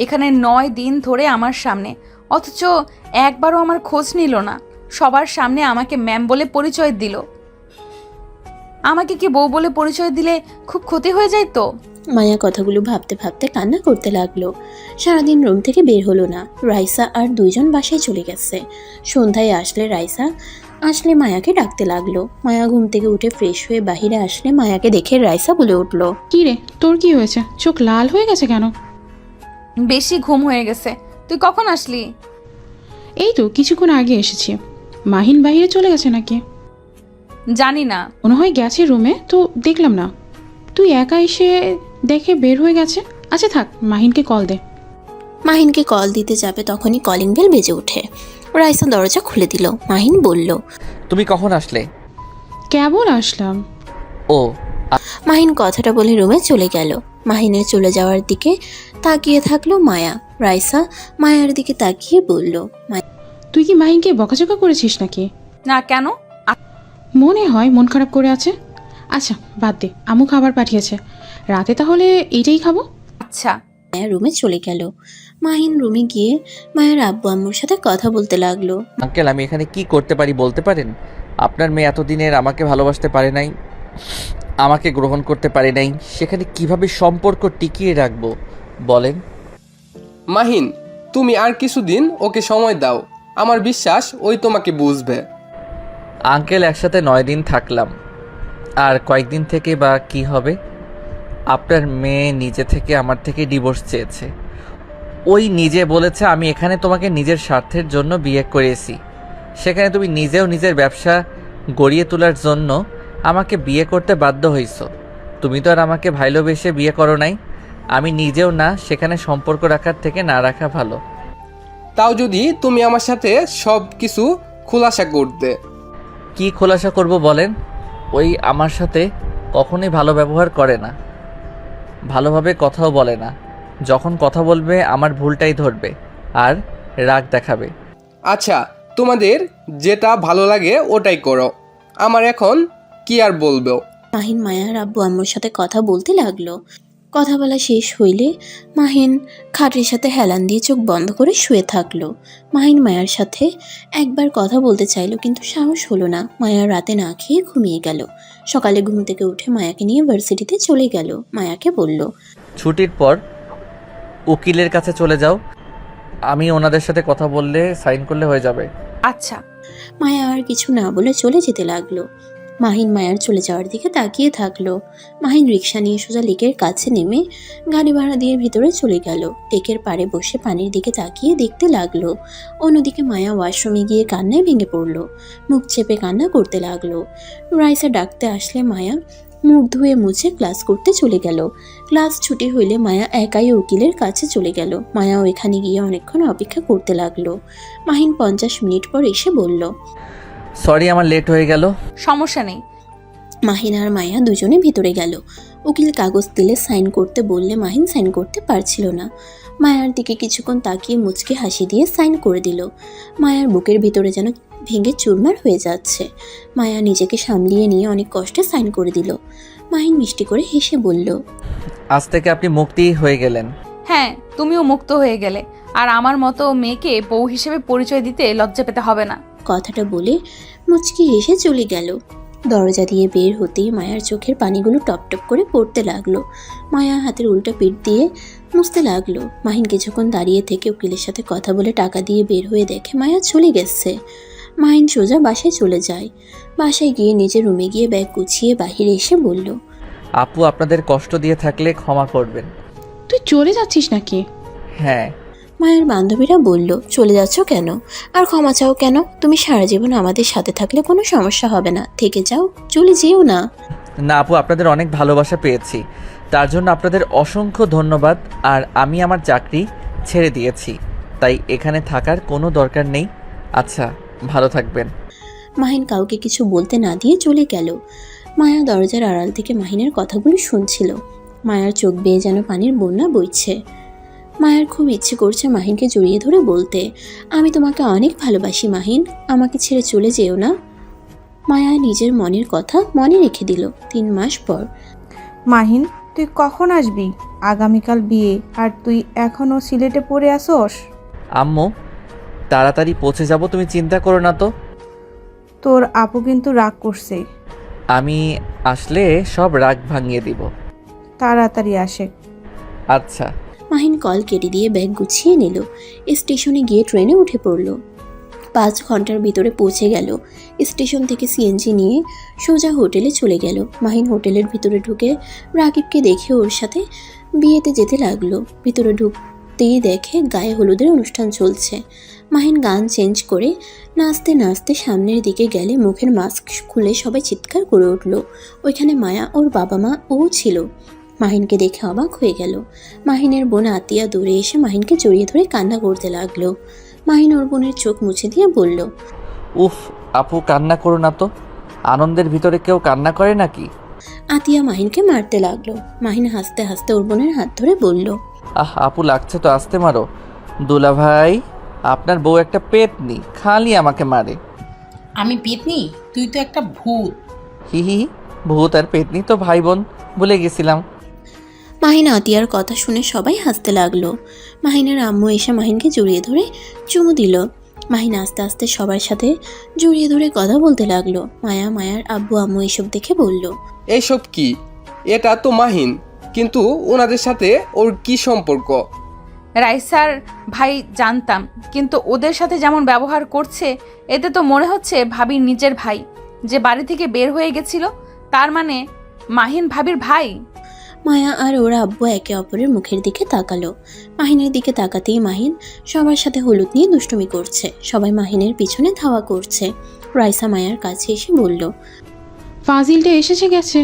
এখানে 9 দিন ধরে আমার সামনে, অথচ একবারও আমার খোঁজ নিল না। সবার সামনে আমাকে ম্যাম বলে পরিচয় দিল। আমাকে কি বউ বলে পরিচয় দিলে খুব ক্ষতি হয়ে যায় তো? মায়া কথাগুলো ভাবতে ভাবতে কান্না করতে লাগলো। সারাদিন রুম থেকে বের হলো না। রাইসা আর 2 জন বাসায় চলে গেছে। সন্ধ্যায় রাইসা আসলে মায়াকে ডাকতে লাগলো। মায়া ঘুম থেকে উঠে ফ্রেশ হয়ে বাহিরে আসলে মায়াকে দেখে রাইসা বলে উঠলো, কি রে, তোর কি হয়েছে? চোখ লাল হয়ে গেছে কেন? বেশি ঘুম হয়ে গেছে। তুই কখন আসলি? এই তো কিছুক্ষণ আগে এসেছি। মাহিন বাইরে চলে গেছে নাকি? জানি না। মনে হয় গেছে রুমে, তো দেখলাম না। তুই একা এসে দেখে বের হয়ে গেছে। আচ্ছা থাক, মাহিনকে কল দে। মাহিনকে কল দিতে যাবে তখনই কলিং বেল বেজে ওঠে। রাইসা দরজা খুলে দিল। মাহিন বলল, তুমি কখন আসলে? কেবল আসলাম। ও। মাহিন কথাটা বলে রুমে চলে গেল। মাহিনের চলে যাওয়ার দিকে তাকিয়ে থাকলো মায়া। রাইসা মায়ার দিকে তাকিয়ে বলল, তুই কি মাহিনকে বকাঝকা করেছিস নাকি? না, কেন? মনে হয় মন খারাপ করে আছে। আচ্ছা বাদ দে, আমু খাবার পাঠিয়েছে, রাতে তাহলে এইটাই খাবো। আচ্ছা। মায়া রুমে চলে গেল। মাহিন রুমে গিয়ে মায়ের আব্বু আম্মুর সাথে কথা বলতে লাগলো। আঙ্কেল, আমি এখানে কি করতে পারি বলতে পারেন? আপনার মেয়ে এতদিনের আমাকে ভালোবাসতে পারে নাই, আমাকে গ্রহণ করতে পারে নাই, সেখানে কিভাবে সম্পর্ক টিকিয়ে রাখবো বলেন? মাহিন, তুমি আর কিছুদিন ওকে সময় দাও, আমার বিশ্বাস ওই তোমাকে বুঝবে। আঙ্কেল, একসাথে 9 দিন থাকলাম, আর কয়েকদিন থেকে বা কি হবে? আপনার মেয়ে নিজে থেকে আমার থেকে ডিভোর্স চেয়েছে। ওই নিজে বলেছে আমি এখানে তোমাকে নিজের স্বার্থের জন্য বিয়ে করেছি, সেখানে তুমি নিজেও নিজের ব্যবসা গড়িয়ে তোলার জন্য আমাকে বিয়ে করতে বাধ্য হইছো। তুমি তো আর আমাকে ভালোবেসে বিয়ে করো নাই। আমি নিজেও না, সেখানে সম্পর্ক রাখার থেকে না রাখা ভালো। তাও যদি তুমি আমার সাথে সব কিছু খোলাসা করতে। কি খোলাসা করব বলেন? ওই আমার সাথে কখনোই ভালো ব্যবহার করে না, ভালোভাবে কথাও বলে না। যখন কথা বলবে আমার ভুলটাই ধরবে আর রাগ দেখাবে। আচ্ছা, তোমাদের যেটা ভালো লাগে ওটাই করো, আমার এখন কি আর বলবো। মাহিন মায়ার আব্বু আম্মুর সাথে কথা বলতে লাগলো। কথা বলা শেষ হইলে মাহিন খাটের সাথে হেলান দিয়ে চোখ বন্ধ করে শুয়ে থাকলো। মাহিন মায়ার সাথে একবার কথা বলতে চাইলো, কিন্তু সাহস হলো না। মায়া রাতে না খেয়ে ঘুমিয়ে গেল। সকালে ঘুম থেকে উঠে মায়াকে নিয়ে ভার্সিটিতে চলে গেল। মায়াকে বলল, ছুটির পর উকিলের কাছে চলে যাও, আমি ওনাদের সাথে কথা বললে সাইন করলে হয়ে যাবে। আচ্ছা। মায়া আর কিছু না বলে চলে যেতে লাগলো। মাহিন মায়ার চলে যাওয়ার দিকে তাকিয়ে থাকলো। মাহিন রিক্সা নিয়ে সোজা লেকের কাছে নেমে গাড়ি ভাড়া দিয়ে ভিতরে চলে গেল। লেকের পাড়ে বসে পানির দিকে তাকিয়ে দেখতে লাগলো। অন্যদিকে মায়া ওয়াশরুমে গিয়ে কান্নায় ভেঙে পড়লো। মুখ চেপে কান্না করতে লাগলো। রাইসা ডাকতে আসলে মায়া মুখ ধুয়ে মুছে ক্লাস করতে চলে গেল। ক্লাস ছুটি হইলে মায়া একাই উকিলের কাছে চলে গেল। মায়া ওইখানে গিয়ে অনেকক্ষণ অপেক্ষা করতে লাগলো। মাহিন 50 মিনিট পর এসে বলল, সরি, আমার লেট হয়ে গেল। সমস্যা নেই। মাহিন আর মায়া দুজনে ভিতরে গেল। উকিল কাগজ দিলে সাইন করতে বললে মাহিন সাইন করতে পারছিল না। মায়ার দিকে কিছুক্ষণ তাকিয়ে মুচকে হাসি দিয়ে সাইন করে দিল। মায়ার বুকের ভিতরে যেন ভেঙে চুরমার হয়ে যাচ্ছে। মায়া নিজেকে সামলিয়ে নিয়ে অনেক কষ্টে সাইন করে দিল। মাহিন মিষ্টি করে হেসে বলল, আজ থেকে আপনি মুক্তি হয়ে গেলেন। হ্যাঁ, তুমিও মুক্ত হয়ে গেলে, আর আমার মতো মেয়েকে বউ হিসেবে পরিচয় দিতে লজ্জা পেতে হবে না। কথাটা বলে মুচকি হেসে চলে গেল। দরজা দিয়ে বের হতেই মায়ার চোখের পানিগুলো টপটপ করে পড়তে লাগলো। মায়া হাতের উল্টা পিঠ দিয়ে মুছতে লাগলো। মাহিন কিছুক্ষণ দাঁড়িয়ে থেকে উকিলের সাথে কথা বলে টাকা দিয়ে বের হয়ে দেখে মায়া চলে গেছে। মাহিন সোজা বাসায় চলে যায়। বাসায় গিয়ে নিজের রুমে গিয়ে ব্যাগ গুছিয়ে বাহিরে এসে বলল, আপু, আপনাদের কষ্ট দিয়ে থাকলে ক্ষমা করবেন। তুই চলে যাচ্ছিস নাকি? হ্যাঁ। মায়ের বান্ধবীরা বলল, চলে যাচ্ছ কেন আর ক্ষমা চাও কেন? তুমি সারা জীবন আমাদের সাথে থাকলে কোনো সমস্যা হবে না, থেকে যাও, চলে যেও না। না আপু, আপনাদের অনেক ভালোবাসা পেয়েছি, তার জন্য আপনাদের অসংখ্য ধন্যবাদ। আর আমি আমার চাকরি ছেড়ে দিয়েছি, তাই এখানে থাকার কোনো দরকার নেই। আচ্ছা, ভালো থাকবেন। মাহিন কাউকে কিছু বলতে না দিয়ে চলে গেল। মায়া দরজার আড়াল থেকে মাহিনের কথাগুলো শুনছিল। মায়ার চোখ বেয়ে যেন পানির বন্যা বইছে। মায়ার খুব ইচ্ছে করছে মাহিনকে জড়িয়ে ধরে বলতে, আমি তোমাকে অনেক ভালোবাসি মাহিন, আমাকে ছেড়ে চলে যেও না। মায়া নিজের মনের কথা মনে রেখে দিল। 3 মাস পর। মাহিন, তুই কখন আসবি? আগামীকাল বিয়ে, আর তুই এখনও সিলেটে পড়ে আসোস? আম্মু, তাড়াতাড়ি পৌঁছে যাব, তুমি চিন্তা করো না তো। তোর আপু কিন্তু রাগ করছে। আমি আসলে সব রাগ ভাঙিয়ে দিব। তাড়াতাড়ি আসে। আচ্ছা। মাহিন কল কেটে দিয়ে ব্যাগ গুছিয়ে নিল। স্টেশনে গিয়ে ট্রেনে উঠে পড়ল। 5 ঘন্টার ভিতরে পৌঁছে গেল। স্টেশন থেকে সিএনজি নিয়ে সোজা হোটেলে চলে গেল। মাহিন হোটেলের ভিতরে ঢুকে রাকিবকে দেখে ওর সাথে বিয়েতে যেতে লাগলো। ভিতরে ঢুকতেই দেখে গায়ে হলুদের অনুষ্ঠান চলছে। মাহিন গান চেঞ্জ করে নাচতে নাচতে সামনের দিকে গেলে মুখের মাস্ক খুলে সবাই চিৎকার করে উঠল। ওইখানে মায়া, ওর বাবা মা ও ছিল। মাহিনকে দেখে অবাক হয়ে গেল। মাহিনের বোন আতিয়া দৌড়ে এসে মাহিনকে জড়িয়ে ধরে কান্না করতে লাগলো। মাহিন ওর বোনের চোখ মুছে দিয়ে বলল, উফ আপু, কান্না করো না তো, আনন্দের ভিতরে কেউ কান্না করে নাকি? আতিয়া মাহিনকে মারতে লাগলো। মাহিন হাসতে হাসতে ওর বোনের হাত ধরে বলল, আপু লাগছে তো, আসতে মারো। দুলা ভাই, আপনার বউ একটা পেতনি, খালি আমাকে মারে। আমি পেতনি? তুই তো একটা ভূত। হি হি, ভূত আর পেতনি তো ভাই বোন, ভুলে গেছিলাম। মাহিন আতিয়ার কথা শুনে সবাই হাসতে লাগলো। মাহিনের আম্মু এসে মাহিনকে জড়িয়ে ধরে চুমু দিল। মাহিন আস্তে আস্তে সবার সাথে জড়িয়ে ধরে কথা বলতে লাগলো। মায়ার আব্বু আম্মু এসব দেখে বলল, এইসব কি? এটা তো মাহিন, কিন্তু ওনাদের সাথে ওর কি সম্পর্ক? রাইসার ভাই জানতাম, কিন্তু ওদের সাথে যেমন ব্যবহার করছে এতে তো মনে হচ্ছে ভাবির নিজের ভাই। যে বাড়ি থেকে বের হয়ে গেছিল তার মানে মাহিন ভাবির ভাই। মায়া আর ওর আব্বু একে অপরের মুখের দিকে তাকালো। মাহিনের দিকে তাকাতেই মাহিন সবার সাথে হলুদ নিয়ে দুষ্টুমি করছে। সবাই মাহিনের পিছনে ধাওয়া করছে। রাইসা মায়ার কাছে এসে বলল, ফাজিলটা এসেছে গেছে,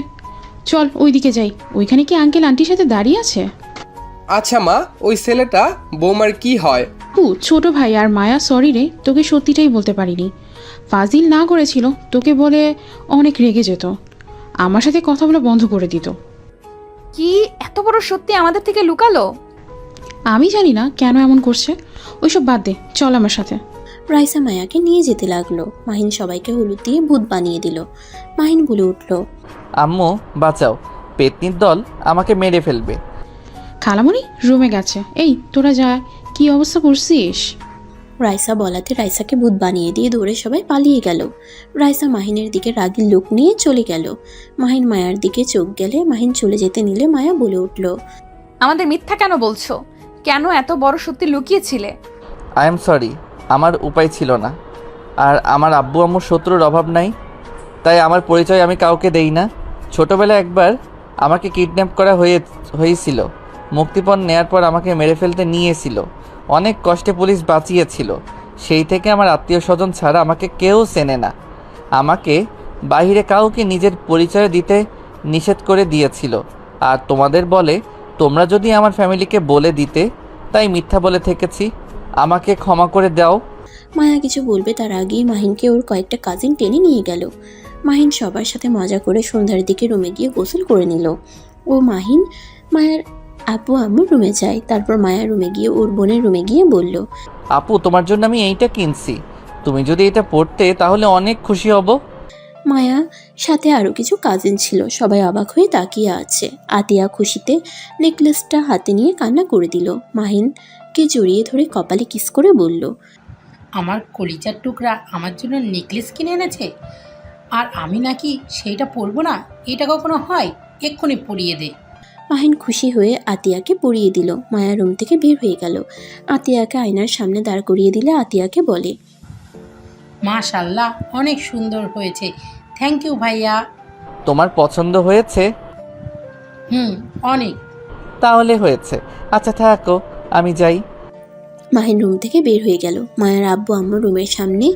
চল ওইদিকে যাই। ওইখানে কি আঙ্কেল আন্টির সাথে দাঁড়িয়ে আছে? আচ্ছা মা, ওই ছেলেটা বৌমার কি হয়? ছোট ভাই। আর মায়া সরি রে, তোকে সত্যিটাই বলতে পারিনি। ফাজিল না করেছিল তোকে বলে অনেক রেগে যেত, আমার সাথে কথা বলা বন্ধ করে দিত। কি এত বড় সত্যি আমাদের থেকে লুকালো? আমি জানি না কেন এমন করছে, ওইসব বাদ দে, চল আমার সাথে। রাইসা মায়াকে নিয়ে যেতে লাগলো। মাহিন সবাইকে হলুদ দিয়ে ভূত বানিয়ে দিল। মাহিন বলে উঠল, আম্মু বাঁচাও, পেতনির দল আমাকে মেরে ফেলবে। খালামণি রুমে গেছে। এই তোরা যা, কি অবস্থা করছিস? রাইসা বলাতে রাইসাকে ভূত বানিয়ে দিয়ে দৌড়ে সবাই পালিয়ে গেল। রাইসা মাহিনের দিকে রাগী লোক নিয়ে চলে গেল। মাহিন মায়ার দিকে চোখ গেলে মাহিন চলে যেতে নিলে মায়া বলে উঠল, আমাদের মিথ্যা কেন বলছো? কেন এত বড় সত্যি লুকিয়েছিলে? আই এম সরি, আমার উপায় ছিল না। আর আমার আব্বু আম্মুর শত্রুর অভাব নাই, তাই আমার পরিচয় আমি কাউকে দেই না। ছোটোবেলায় একবার আমাকে কিডন্যাপ করা হয়েছিল। মুক্তিপণ নেয়ার পর আমাকে মেরে ফেলতে নিয়েছিল। অনেক কষ্টে পুলিশ বাঁচিয়েছিল। সেই থেকে আমার আত্মীয় স্বজন ছাড়া আমাকে কেউ চেনে না। আমাকে বাইরে কাউকে নিজের পরিচয় দিতে নিষেধ করে দিয়েছিল। আর তোমাদের বলে তোমরা যদি আমার ফ্যামিলিকে বলে দিতে, তাই মিথ্যা বলে থেকেছি। আমাকে ক্ষমা করে দাও। মায়া কিছু বলবে তার আগেই মাহিনকে ওর কয়েকটা কাজিন টেনে নিয়ে গেল। মাহিন সবার সাথে মজা করে সন্ধ্যার দিকে রুমে গিয়ে গোসল করে নিল। ও মাহিন মায়ের আব্বু আম্মুর রুমে যায়। তারপর মায়া রুমে গিয়ে ওর বোনের রুমে গিয়ে বলল, আপু তোমার জন্য আমি এইটা কিনছি, তুমি যদি এটা পড়তে তাহলে অনেক খুশি হব। মায়া সাথে আরও কিছু কাজিন ছিল। সবাই অবাক হয়ে তাকিয়ে আছে। আতিয়া খুশিতে নেকলেসটা হাতে নিয়ে কান্না করে দিল। মাহিনকে জড়িয়ে ধরে কপালে কিস করে বলল, আমার কলিজার টুকরা আমার জন্য নেকলেস কিনে এনেছে, আর আমি নাকি সেইটা পরবো না? এটা কখনো হয়? এক্ষুনি পরিয়ে দে। মাহিন খুশি হয়ে আতিয়াকে পরিয়ে দিল। মায়া রুম থেকে বের হয়ে গেল। আতিয়াকে আয়নার সামনে দাঁড় করিয়ে দিলে আতিয়াকে বলে, মাশাআল্লাহ, অনেক সুন্দর হয়েছে। থ্যাংক ইউ ভাইয়া। তোমার পছন্দ হয়েছে? অনেক। তাহলে হয়েছে, আচ্ছা থাকো, আমি যাই। মাহিন রুম থেকে বের হয়ে গেল। মায়ার আব্বু আম্মু রুমের সামনে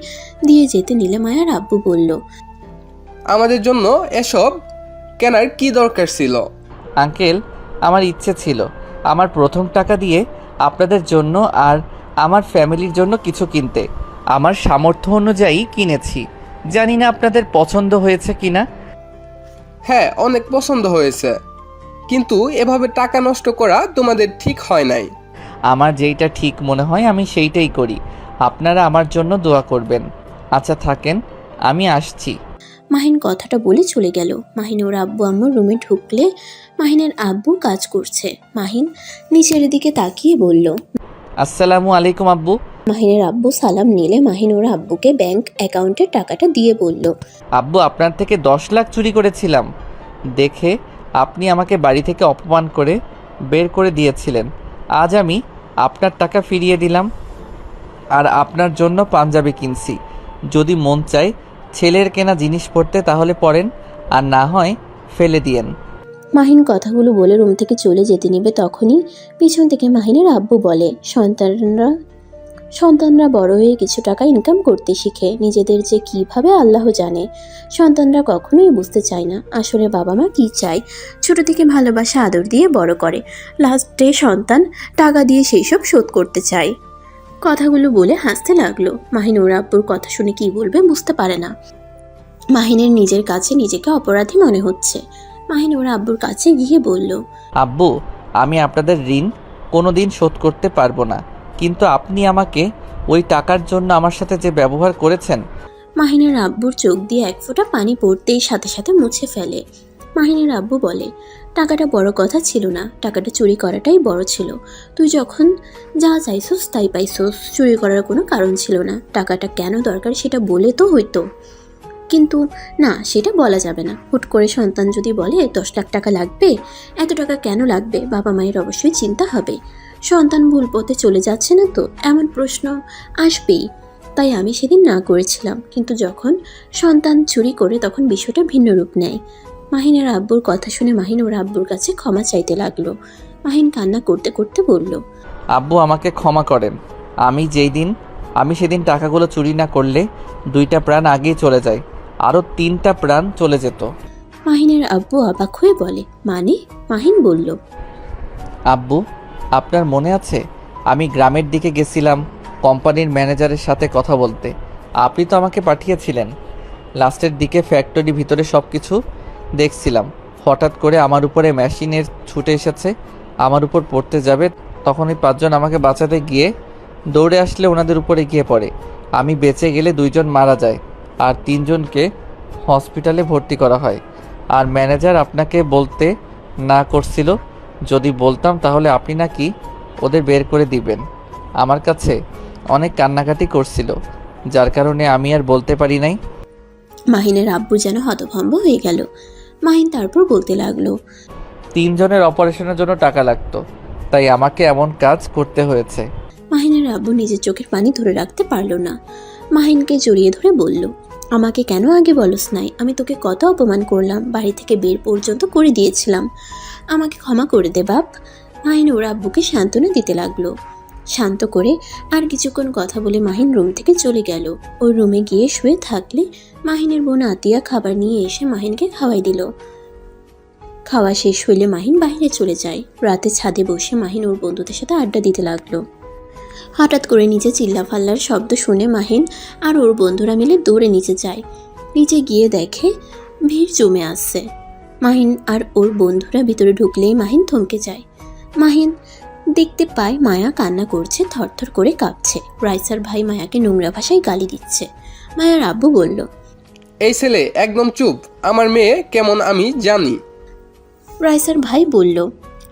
দিয়ে যেতে নিলে মায়ার আব্বু বলল, আমাদের জন্য এসব কেনার কি দরকার ছিল? আঙ্কেল, আমার ইচ্ছে ছিল আমার প্রথম টাকা দিয়ে আপনাদের জন্য আর আমার ফ্যামিলির জন্য কিছু কিনতে। আমার সামর্থ্য অনুযায়ী কিনেছি। জানি না আপনাদের পছন্দ হয়েছে কিনা। হ্যাঁ, অনেক পছন্দ হয়েছে, কিন্তু এভাবে টাকা নষ্ট করা তোমাদের ঠিক হয় নাই। আমার যেইটা ঠিক মনে হয় আমি সেইটাই করি। আপনারা আমার জন্য দোয়া করবেন। আচ্ছা থাকেন, আমি আসছি। মাহিন কথাটা বলে চলে গেল। মাহিন ওর আব্বু আম্মুর রুমে ঢুকলে মাহিনের আব্বু কাজ করছে। মাহিন নিচের দিকে তাকিয়ে বলল, আসসালামু আলাইকুম আব্বু। মাহিনের আব্বু সালাম নিলে মাহিন ওর আব্বুকে ব্যাংক অ্যাকাউন্টের টাকাটা দিয়ে বলল, আব্বু, আপনার থেকে 10 লাখ চুরি করেছিলাম দেখে আপনি আমাকে বাড়ি থেকে অপমান করে বের করে দিয়েছিলেন। আজ আমি আপনার টাকা ফিরিয়ে দিলাম আর আপনার জন্য পাঞ্জাবি কিনছি। যদি মন চায় ছেলের কেনা জিনিস পড়তে তাহলে পরেন, আর না হয় ফেলে দিয়েন। মাহিন কথাগুলো বলে রুম থেকে চলে যেতে নিবে তখনই পিছন থেকে মাহিনের আব্বু বলে, সন্তানরা বড় হয়ে কিছু টাকা ইনকাম করতে শিখে। নিজেদের যে কিভাবে আল্লাহ জানে। সন্তানরা কখনোই বুঝতে চায় না আসলে বাবা মা কি চায়। ছোট থেকে ভালোবাসা আদর দিয়ে বড় করে, লাস্টে সন্তান টাকা দিয়ে সেই সব শোধ করতে চায়। কথাগুলো বলে হাসতে লাগলো। মাহিন ওর আব্বুর কথা শুনে কি বলবে বুঝতে পারে না। মাহিনের নিজের কাছে নিজেকে অপরাধী মনে হচ্ছে। মাহিন ওর আব্বুর কাছে গিয়ে বলল, আব্বু, আমি আপনাদের ঋণ কোনোদিন শোধ করতে পারবো না, কিন্তু আপনি আমাকে ওই টাকার জন্য আমার সাথে যে ব্যবহার করেছেন। মাহিনের আব্বুর চোখ দিয়ে এক ফোঁটা পানি পড়তেই সাথে সাথে মুছে ফেলে। মাহিনের আব্বু বলে, টাকাটা বড় কথা ছিল না, টাকাটা চুরি করাটাই বড় ছিল। তুই যখন যা চাইছোস তাই পাইছোস, চুরি করার কোনো কারণ ছিল না। টাকাটা কেন দরকার সেটা বলে তো হইতো, কিন্তু না, সেটা বলা যাবে না। হুট করে সন্তান যদি বলে 10 লাখ টাকা লাগবে, এত টাকা কেন লাগবে, বাবা মায়ের অবশ্যই চিন্তা হবে। সন্তান ভুল পথে চলে যাচ্ছে না তো, এমন প্রশ্ন আসবেই। তাই আমি সেদিন না করেছিলাম, কিন্তু যখন সন্তান চুরি করে তখন বিষয়টা ভিন্ন রূপ নেয়। মাহিনের আব্বুর কথা শুনে মাহিন ওর আব্বুর কাছে ক্ষমা চাইতে লাগলো। মাহিন কান্না করতে করতে বলল, আব্বু আমাকে ক্ষমা করেন। আমি সেদিন টাকাগুলো চুরি না করলে 2টা প্রাণ আগেই চলে যায়, আরও 3টা প্রাণ চলে যেত। মাহিনের আব্বু অবাক হয়ে বলে, মানে? মাহিন বলল, আব্বু, আপনার মনে আছে আমি গ্রামের দিকে গেছিলাম কোম্পানির ম্যানেজারের সাথে কথা বলতে? আপনি তো আমাকে পাঠিয়েছিলেন। লাস্টের দিকে ফ্যাক্টরি ভিতরে সব কিছু দেখছিলাম, হঠাৎ করে আমার উপরে মেশিনের ছুটে এসেছে, আমার উপর পড়তে যাবে, তখন ওই 5 জন আমাকে বাঁচাতে গিয়ে দৌড়ে আসলে ওনাদের উপরে গিয়ে পড়ে। আমি বেঁচে গেলে 2 জন মারা যায় আর 3 জনকে হসপিটালে ভর্তি করা হয়। আর ম্যানেজার আপনাকে বলতে না করছিল, যদি বলতাম তাহলে আপনি নাকি ওদের বের করে দিবেন। আমার কাছে অনেক কান্নাকাটি করছিল, যার কারণে আমি আর বলতে পারি নাই। মাহিনের আব্বু যেন হতভম্ব হয়ে গেল। মাহিন তারপর বলতে লাগলো, 3 জনের অপারেশনের জন্য টাকা লাগতো, তাই আমাকে এমন কাজ করতে হয়েছে। মাহিনের আব্বু নিজের চোখের পানি ধরে রাখতে পারল না। মাহিনকে জড়িয়ে ধরে বলল, আমাকে কেন আগে বলস নাই? আমি তোকে কত অপমান করলাম, বাড়ি থেকে বের পর্যন্ত করে দিয়েছিলাম। আমাকে ক্ষমা করে দে বাপ। মাহিন ওর আব্বুকে সান্ত্বনা দিতে লাগলো। শান্ত করে আর কিছুক্ষণ কথা বলে মাহিন রুম থেকে চলে গেল। ওই রুমে গিয়ে শুয়ে থাকলে মাহিনের বোন আতিয়া খাবার নিয়ে এসে মাহিনকে খাওয়াই দিল। খাওয়া শেষ হইলে মাহিন বাইরে চলে যায়। রাতে ছাদে বসে মাহিন ওর বন্ধুদের সাথে আড্ডা দিতে লাগলো। হঠাৎ করে নিচে চিল্লাফাল্লার শব্দ শুনে মাহিন আর ওর বন্ধুরা মিলে দৌড়ে নিচে যায়। নিচে গিয়ে দেখে ভিড় জমে আসছে। মাহিন আর ওর বন্ধুরা ভিতরে ঢুকলেই মাহিন থমকে যায়। মাহিন দেখতে পায় মায়া কান্না করছে, থরথর করে কাঁপছে। রাইসার ভাই মায়াকে নোংরা ভাষায় গালি দিচ্ছে। মায়ার আব্বু বলল, এই ছেলে একদম চুপ, আমার মেয়ে কেমন আমি জানি। রাইসার ভাই বলল,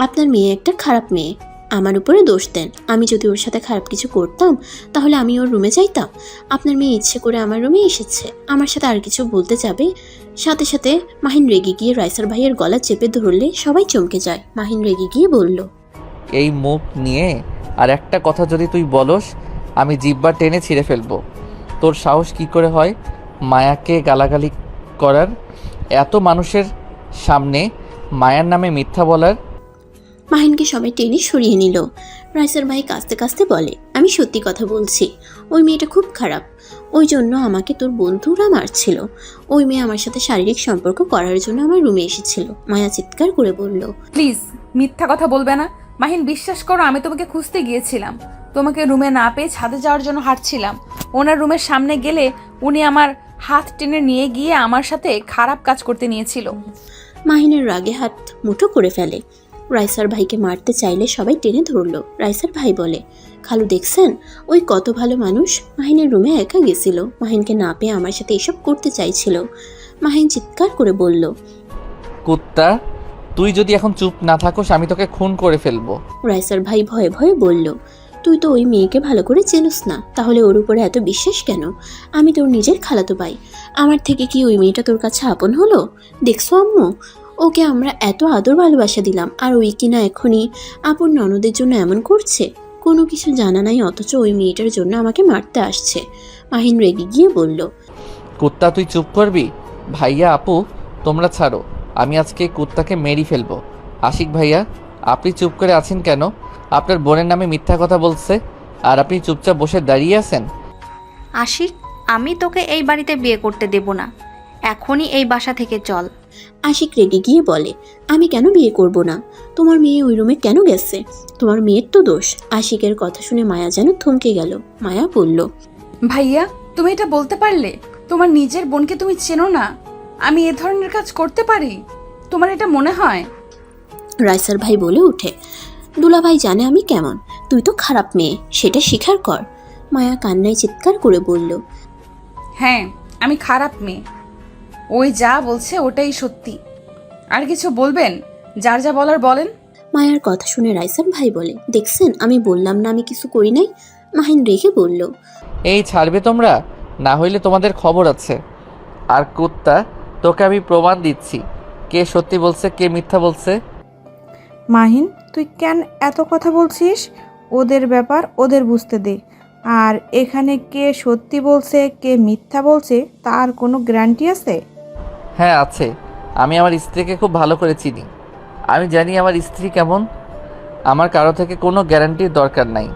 আপনার মেয়ে একটা খারাপ মেয়ে, আমার উপরে দোষ দেন। আমি যদি ওর সাথে খারাপ কিছু করতাম তাহলে আমি ওর রুমে যাইতাম? আপনার মেয়ে ইচ্ছে করে আমার রুমে এসেছে, আমার সাথে আর কিছু বলতে যাবে। সাথে সাথে মাহিন রেগে গিয়ে রাইসার ভাইয়ের গলা চেপে ধরলে সবাই চমকে যায়। মাহিন রেগে গিয়ে বলল, এই মুখ নিয়ে আর একটা কথা যদি তুই বলস, আমি জিহ্বা টেনে ছিঁড়ে ফেলবো। তোর সাহস কি করে হয় মায়াকে গালাগালি করার, এত মানুষের সামনে মায়ার নামে মিথ্যা বলার? মাহিনকে সবাই টেনে সরিয়ে নিল। রাইসার ভাই কাঁদতে কাঁদতে বলে, আমি সত্যি কথা বলছি, ওই মেয়েটা খুব খারাপ। ওই জন্য আমাকে তোর বন্ধুরা মারছিল। ওই মেয়ে আমার সাথে শারীরিক সম্পর্ক করার জন্য আমার রুমে এসেছিল। মায়া চিৎকার করে বলল, প্লিজ মিথ্যা কথা বলবে না। মাহিন, বিশ্বাস করো, আমি তোমাকে খুঁজতে গিয়েছিলাম। তোমাকে রুমে না পেয়ে ছাদে যাওয়ার জন্য হাঁটছিলাম। ওনার রুমের সামনে গেলে উনি আমার হাত টেনে নিয়ে গিয়ে আমার সাথে খারাপ কাজ করতে নিয়েছিল। মাহিনের রাগে হাত মুঠো করে ফেলে। রাইসার ভাইকে মারতে চাইলে সবাই টেনে ধরলো। রাইসার ভাই বলে, খালু দেখছেন ওই কত ভালো মানুষ, মাহিনের রুমে একা গেছিল, মাহিনকে না পেয়ে আমার সাথে এসব করতে চাইছিল। মাহিন চিৎকার করে বলল, কুত্তা, তুই যদি এখন চুপ না থাকোস আমি তোকে খুন করে ফেলবো। রাইসার ভাই ভয়ে ভয়ে বলল, তুই তো ওই মেয়েকে ভালো করে চেনস না, তাহলে ওর উপরে এত বিশ্বাস কেন? আমি তোর নিজের খালাতো ভাই, আমার থেকে কি ওই মেয়েটা তোর কাছে আপন হলো? দেখছো আম্মু, ওকে আমরা এত আদর ভালোবাসা দিলাম, আর ওই কিনা এখনই আপন ননদের জন্য এমন করছে। কোনো কিছু জানা নাই, অথচ ওই মেয়েটার জন্য আমাকে মারতে আসছে। মাহিন রেগে গিয়ে বলল, কুত্তা, তুই চুপ করবি? ভাইয়া, আপু, তোমরা ছাড়ো, আমি আজকে এই কুত্তাকে মেরে ফেলবো। আশিক ভাইয়া, আপনি চুপ করে আছেন কেন? আপনার বোনের নামে মিথ্যা কথা বলছে আর আপনি চুপচাপ বসে দাঁড়িয়ে আছেন। আশিক, আমি তোকে এই বাড়িতে বিয়ে করতে দেব না, এখনই এই বাসা থেকে চল। আশিক রেগে গিয়ে বলে, আমি কেন বিয়ে করব না? তোমার মেয়ে ওই রুমে কেন গেছে? তোমার মেয়ের তো দোষ। আশিকের কথা শুনে মায়া যেন থমকে গেল। মায়া বলল, ভাইয়া, তুমি এটা বলতে পারলে? তোমার নিজের বোনকে তুমি চেনো না? আমি এ ধরনের কাজ করতে পারি? তোমার এটা মনে হয়? রাইসার ভাই বলে উঠে, দুলাভাই জানে আমি কেমন, তুই তো খারাপ মেয়ে, সেটা স্বীকার কর। মায়া কান্নায় চিৎকার করে বলল, হ্যাঁ, আমি খারাপ মেয়ে। ওই যা বলছে ওটাই সত্যি। আর কিছু বলবেন? যার যা বলার বলেন। মায়ার কথা শুনে রাইসার ভাই বলে, দেখছেন আমি বললাম না আমি কিছু করি নাই। মাহিন রেখে বলল, এই ছাড়বে তোমরা, না হইলে তোমাদের খবর আছে। আর কুত্তা, তোকে আমি প্রমাণ দিচ্ছি কে সত্যি বলছে কে মিথ্যা বলছে। মাহিন, তুই কেন এত কথা বলছিস? ওদের ব্যাপার ওদের বুঝতে দে। আর এখানে কে সত্যি বলছে কে মিথ্যা বলছে তার কোনো গ্যারান্টি আছে? হ্যাঁ আছে, আমি আমার স্ত্রীকে খুব ভালো করে চিনি। আমি জানি আমার স্ত্রী কেমন। আমার কারো থেকে কোনো গ্যারান্টির দরকার নাই।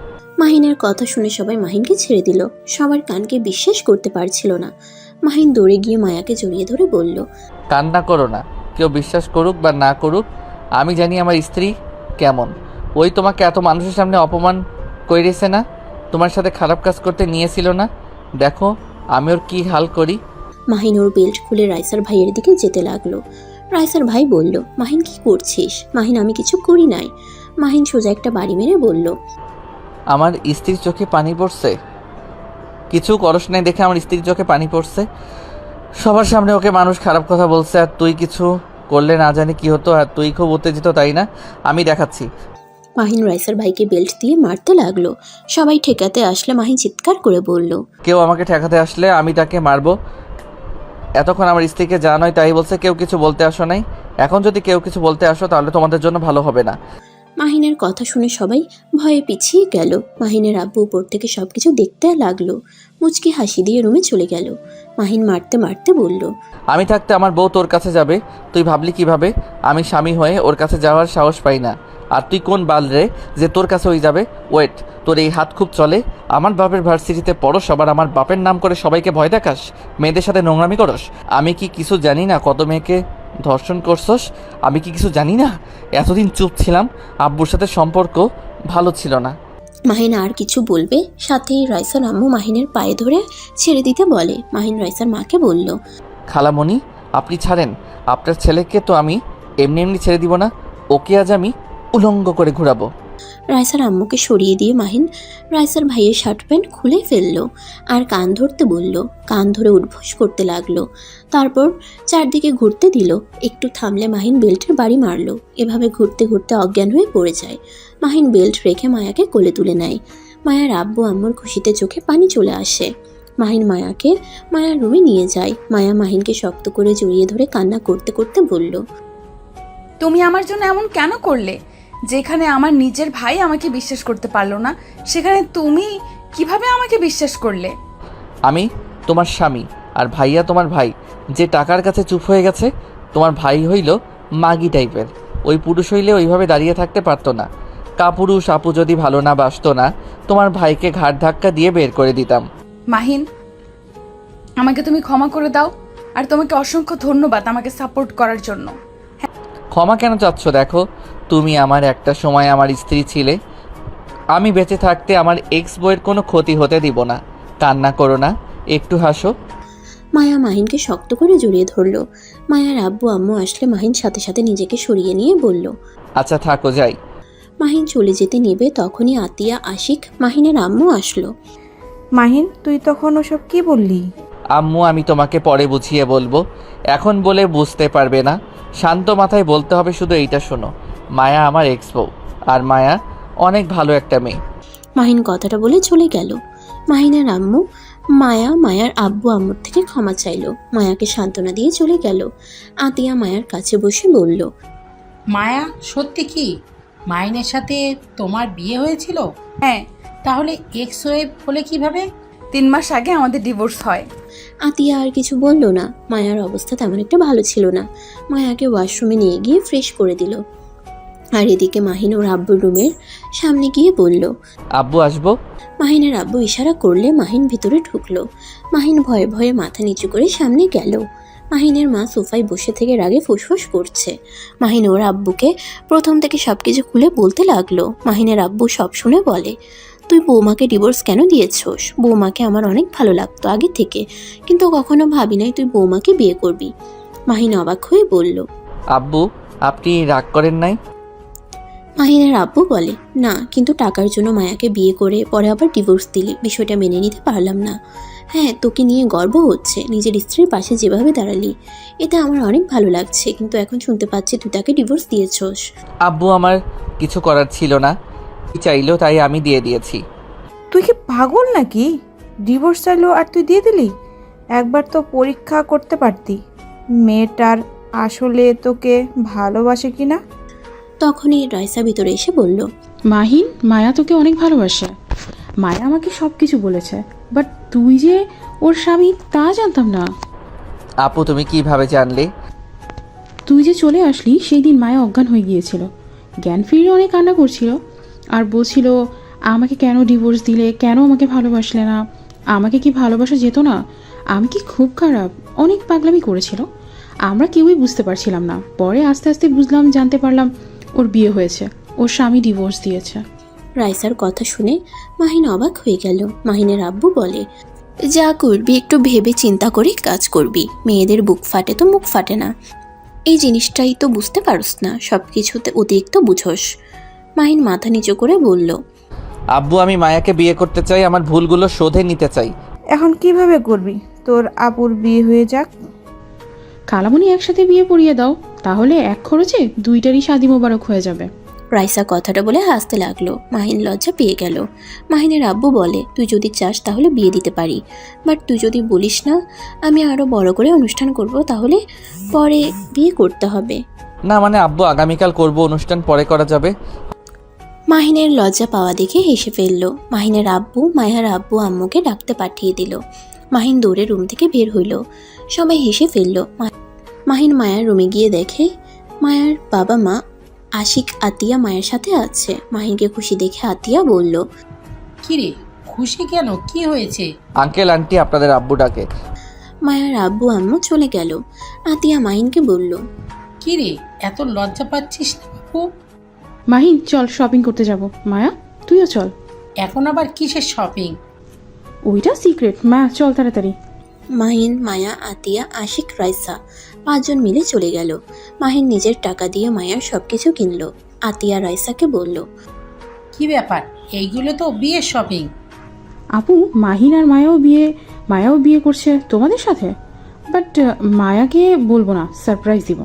মাহিনের কথা শুনে সবাই মাহিনকে ছেড়ে দিল। সবার কানকে বিশ্বাস করতে পারছিল না। মাহিন দৌড়ে গিয়ে মায়াকে জড়িয়ে ধরে বলল, কান্না করো না। কেউ বিশ্বাস করুক বা না করুক, আমি জানি আমার স্ত্রী কেমন। ওই তোমাকে এত মানুষের সামনে অপমান করেছে না, তোমার সাথে খারাপ কাজ করতে নিয়েছিল না, দেখো আমি ওর কী হাল করি। মাহিন ওর বেল্ট খুলে রাইসার ভাইয়ের দিকে যেতে লাগলো। রাইসার ভাই বলল, মাহিন কি করছিস? মাহিন, আমি কিছু করি নাই। মাহিন সোজা একটা বাড়ি মেরে বলল, আমার স্ত্রীর চোখে পানি পড়ছে। কিছু করস নাই দেখে আমার স্ত্রীর চোখে পানি পড়ছে। সবার সামনে ওকে মানুষ খারাপ কথা বলছে, আর তুই কিছু করলে না জানি কি হতো। আর তুই খুব উত্তেজিত, তাই না? আমি দেখাচ্ছি। মাহিন রাইসার ভাইকে বেল্ট দিয়ে মারতে লাগলো। সবাই ঠেকাতে আসলে মাহিন চিৎকার করে বলল, কেউ আমাকে ঠেকাতে আসলে আমি তাকে মারবো। এতক্ষণ আমার স্ত্রীকে যা নয় তাই বলছে, কেউ কিছু বলতে আসো নাই। এখন যদি কেউ কিছু বলতে আসো তাহলে তোমাদের জন্য ভালো হবে না। মাহিনের কথা শুনে সবাই ভয়ে পিছিয়ে গেল। মাহিনের আব্বু উপর থেকে সবকিছু দেখতে লাগলো। মুচকি হাসি দিয়ে রুমে চলে গেল। মাহিন মারতে মারতে বলল, আমি থাকতে আমার বউ তোর কাছে যাবে? তুই ভাবলি কিভাবে? আমি স্বামী হয়ে ওর কাছে যাওয়ার সাহস পাই না। আর তুই কোন বাল রে যে তোর কাছে ওই যাবে? ওয়েট, তোর এই হাত খুব চলে। আমার বাপের ভার্সিটিতে পড়স, আবার আমার বাপের নাম করে সবাইকে ভয় দেখাস, মেয়েদের সাথে নোংরামি করস। আমি কি কিছু জানি না কত মেয়েকে ধর্ষণ করছস? আমি কি কিছু জানি না? এতদিন চুপ ছিলাম, আব্বুর সাথে সম্পর্ক ভালো ছিল না। মাহিন আর কিছু বলবে, সাথেই রাইসার আম্মু মাহিনের পায়ে ধরে ছেড়ে দিতে বলে। মাহিন রাইসার মাকে বলল, খালামণি আপনি ছাড়েন, আপনার ছেলেকে তো আমি এমনি এমনি ছেড়ে দিব না। ওকে আজ আমি উলঙ্গ করে ঘুরাবো। রাইসার আম্মুকে সরিয়ে দিয়ে মাহিন রাইসার ভাইয়ের শার্ট প্যান্ট খুলে ফেললো আর কান ধরতে বলল। কান ধরে উঠবোস করতে লাগলো। তারপর চারদিকে ঘুরতে দিল। একটু থামলে মাহিন বেল্টের বাড়ি মারলো। এভাবে ঘুরতে ঘুরতে অজ্ঞান হয়ে পড়ে যায়। মাহিন বেল্ট রেখে মায়াকে কোলে তুলে নেয়। মায়ার আব্বু আম্মুর খুশিতে চোখে পানি চলে আসে। মাহিন মায়াকে মায়ার রুমে নিয়ে যায়। মায়া মাহিনকে শক্ত করে জড়িয়ে ধরে কান্না করতে করতে বলল, তুমি আমার জন্য এমন কেন করলে? যেখানে আমার নিজের ভাই আমাকে বিশ্বাস করতে পারলো না, সেখানে তুমি কিভাবে আমাকে বিশ্বাস করলে? আমি তোমার স্বামী, আর ভাইয়া তোমার ভাই, যে টাকার কাছে চুপ হয়ে গেছে। তোমার ভাই হইল মাগি টাইপের। ওই পুরুষ হইলে ওইভাবে দাঁড়িয়ে থাকতে পারতো না। কাপুরুষ আপু যদি ভালো না বাসতো না, তোমার ভাইকে ঘাট ধাক্কা দিয়ে বের করে দিতাম। মাহিন, আমাকে তুমি ক্ষমা করে দাও। আর তোমাকে অসংখ্য ধন্যবাদ আমাকে সাপোর্ট করার জন্য। ক্ষমা কেন চাচ্ছ? দেখো, তুমি আমার একটা সময় আমার স্ত্রী ছিলে। আমি বেঁচে থাকতে আমার এক্স বইয়ের কোনো ক্ষতি হতে দিব না। কান্না করো না, একটু হাসো। মায়া মাহিনকে শক্ত করে জড়িয়ে ধরল। মায়ার আব্বু আম্মু আসলে মাহিন সাথে সাথে নিজেকে সরিয়ে নিয়ে বলল, আচ্ছা থাকো, যাই। মাহিন চলে যেতে নেবে তখনই আতিয়া, আশিক, মাহিনের আম্মু আসলো। মাহিন, তুই তখন ওসব কি বললি? আম্মু আমি তোমাকে পরে বুঝিয়ে বলবো, এখন বলে বুঝতে পারবে না। শান্ত মাথায় বলতে হবে শুধু এইটা শোনো, মায়া আমার এক্স বউ, আর মায়া অনেক ভালো একটা মেয়ে। মাহিন কথাটা বলে চলে গেল। মাহিনের আম্মু মায়ার আব্বু আম্মুর থেকে ক্ষমা চাইলো। মায়াকে সান্ত্বনা দিয়ে চলে গেল। আতিয়া মায়ার কাছে বসে বলল, মায়া, সত্যি কি মাইনের সাথে তোমার বিয়ে হয়েছিল? হ্যাঁ। তাহলে এক্স ওয়েভ হলে কিভাবে? 3 মাস আগে আমাদের ডিভোর্স হয়। আতিয়া আর কিছু বলল না। মায়ার অবস্থা তেমন একটা ভালো ছিল না। মায়াকে ওয়াশরুমে নিয়ে গিয়ে ফ্রেশ করে দিল। আর এদিকে মাহিন ওর আব্বুর রুমের সামনে গিয়ে বলল, আব্বু আসবো। মাহিনের আব্বু ইশারা করলে মাহিন ভিতরে ঢুকলো। মাহিন ভয়ে ভয়ে মাথা নিচু করে সামনে গেল। মাহিনের মা সোফায় বসে থেকে রাগে ফুসফুস করছে। মাহিন ওর আব্বুকে প্রথম থেকে সবকিছু খুলে বলতে লাগলো। মাহিনের আব্বু সব শুনে বলে, তুই বৌমাকে ডিভোর্স কেন দিয়েছোস? বৌমাকে আমার অনেক ভালো লাগতো আগে থেকে, কিন্তু কখনো ভাবি নাই তুই বৌমাকে বিয়ে করবি। মাহিন অবাক হয়ে বলল, আব্বু আপনি রাগ করেন নাই? মাহিনের আব্বু বলে, না, কিন্তু টাকার জন্য মায়াকে বিয়ে করে পরে আবার ডিভোর্স দিলি, বিষয়টা মেনে নিতে পারলাম না। হ্যাঁ, তোকে নিয়ে গর্ব হচ্ছে, নিজের স্ত্রীর পাশে যেভাবে দাঁড়ালি, এটা আমার অনেক ভালো লাগছে, কিন্তু এখন শুনতে পাচ্ছি তুই তাকে ডিভোর্স দিয়েছোস। আব্বু আমার কিছু করার ছিল না, চাইলো তাই আমি দিয়ে দিয়েছি। তুই কি পাগল নাকি? ডিভোর্স চাইলো আর তুই দিয়ে দিলি? একবার তো পরীক্ষা করতে পারতি মেয়েটার আসলে তোকে ভালোবাসে কিনা। তখনই রাইসা ভিতরে এসে বলল, মাহিন, মায়া তোকে অনেক ভালোবাসে। মায়া আমাকে সব কিছু বলেছে, বাট তুই যে ওর স্বামী তা জানতাম না। আপু তুমি কিভাবে জানলে? তুই যে চলে আসলি সেই দিন মায়া অজ্ঞান হয়ে গিয়েছিল, জ্ঞান ফিরিয়ে অনেক কান্না করছিল আর বলছিল আমাকে কেন ডিভোর্স দিলে, কেন আমাকে ভালোবাসলে না, আমাকে কি ভালোবাসা যেত না, আমি কি খুব খারাপ, অনেক পাগলামি করেছিল। আমরা কেউই বুঝতে পারছিলাম না। পরে আস্তে আস্তে বুঝলাম, জানতে পারলাম ওর বিয়ে হয়েছে, ওর স্বামী ডিভোর্স দিয়েছে। রাইসার কথা শুনে মাহিন অবাক হয়ে গেল। মাহিনের আব্বু বলে, যা করবি একটু ভেবে চিন্তা করে কাজ করবি, মেয়েদের বুক ফাটে তো মুখ ফাটে না। এই জিনিসটাই তো বুঝতে পারস না, সব কিছুতে অতিরিক্ত বুঝোস। মাহিন মাথা নিচু করে বলল, আব্বু আমি মায়াকে বিয়ে করতে চাই, আমার ভুলগুলো শোধে নিতে চাই। এখন কিভাবে করবি? তোর আপুর বিয়ে হয়ে যাক। খালামণি একসাথে বিয়ে পড়িয়ে দাও, তাহলে এক খরচে দুইটারই শাদি মোবারক হয়ে যাবে। রাইসা কথাটা বলে হাসতে লাগলো। মাহিন লজ্জা পেয়ে গেল। মাহিনের আব্বু বলে, তুই যদি চাস তাহলে বিয়ে দিতে পারি, বাট তুই যদি বলিস না আমি আরো বড় করে অনুষ্ঠান করব, তাহলে পরে বিয়ে করতে হবে। না মানে আব্বু আগামীকাল করব, অনুষ্ঠান পরে করা যাবে। মাহিনের লজ্জা পাওয়া দেখে হেসে ফেললো। মাহিনের আব্বু মায়ার আব্বু আম্মুকে ডাকতে পাঠিয়ে দিল। মাহিন দৌড়ে রুম থেকে বের হইল। সবাই হেসে ফেললো। মাহিন মায়ার রুমে গিয়ে দেখে মায়ার বাবা মা আশিক আতিয়া মায়ের সাথে আছে। মাহিনকে খুশি দেখে আতিয়া বলল, কিরে, খুশি কেন? কি হয়েছে? আঙ্কেল আন্টি আপনাদের আব্বু ডাকে। মায়ার আব্বু আম্মু চলে গেল। আতিয়া মাহিনকে বলল, কিরে, এত লজ্জা পাচ্ছিস না বাবু? মাহিন চল শপিং করতে যাব। মায়া তুইও চল। এখন আবার কিসের শপিং? ওইটা সিক্রেট। মায়া চল তাড়াতাড়ি। মাহিন, মায়া, আতিয়া, আশিক, রাইসা 5 জন মিলে চলে গেল। মাহিন নিজের টাকা দিয়ে মায়ার সবকিছু কিনলো। আতিয়া রাইসাকে বলল, কি ব্যাপার, এইগুলো তো বিয়ের শপিং। আপু, মাহিন আর মায়াও বিয়ে করছে তোমাদের সাথে, বাট মায়াকে বলবো না, সারপ্রাইজ দিব,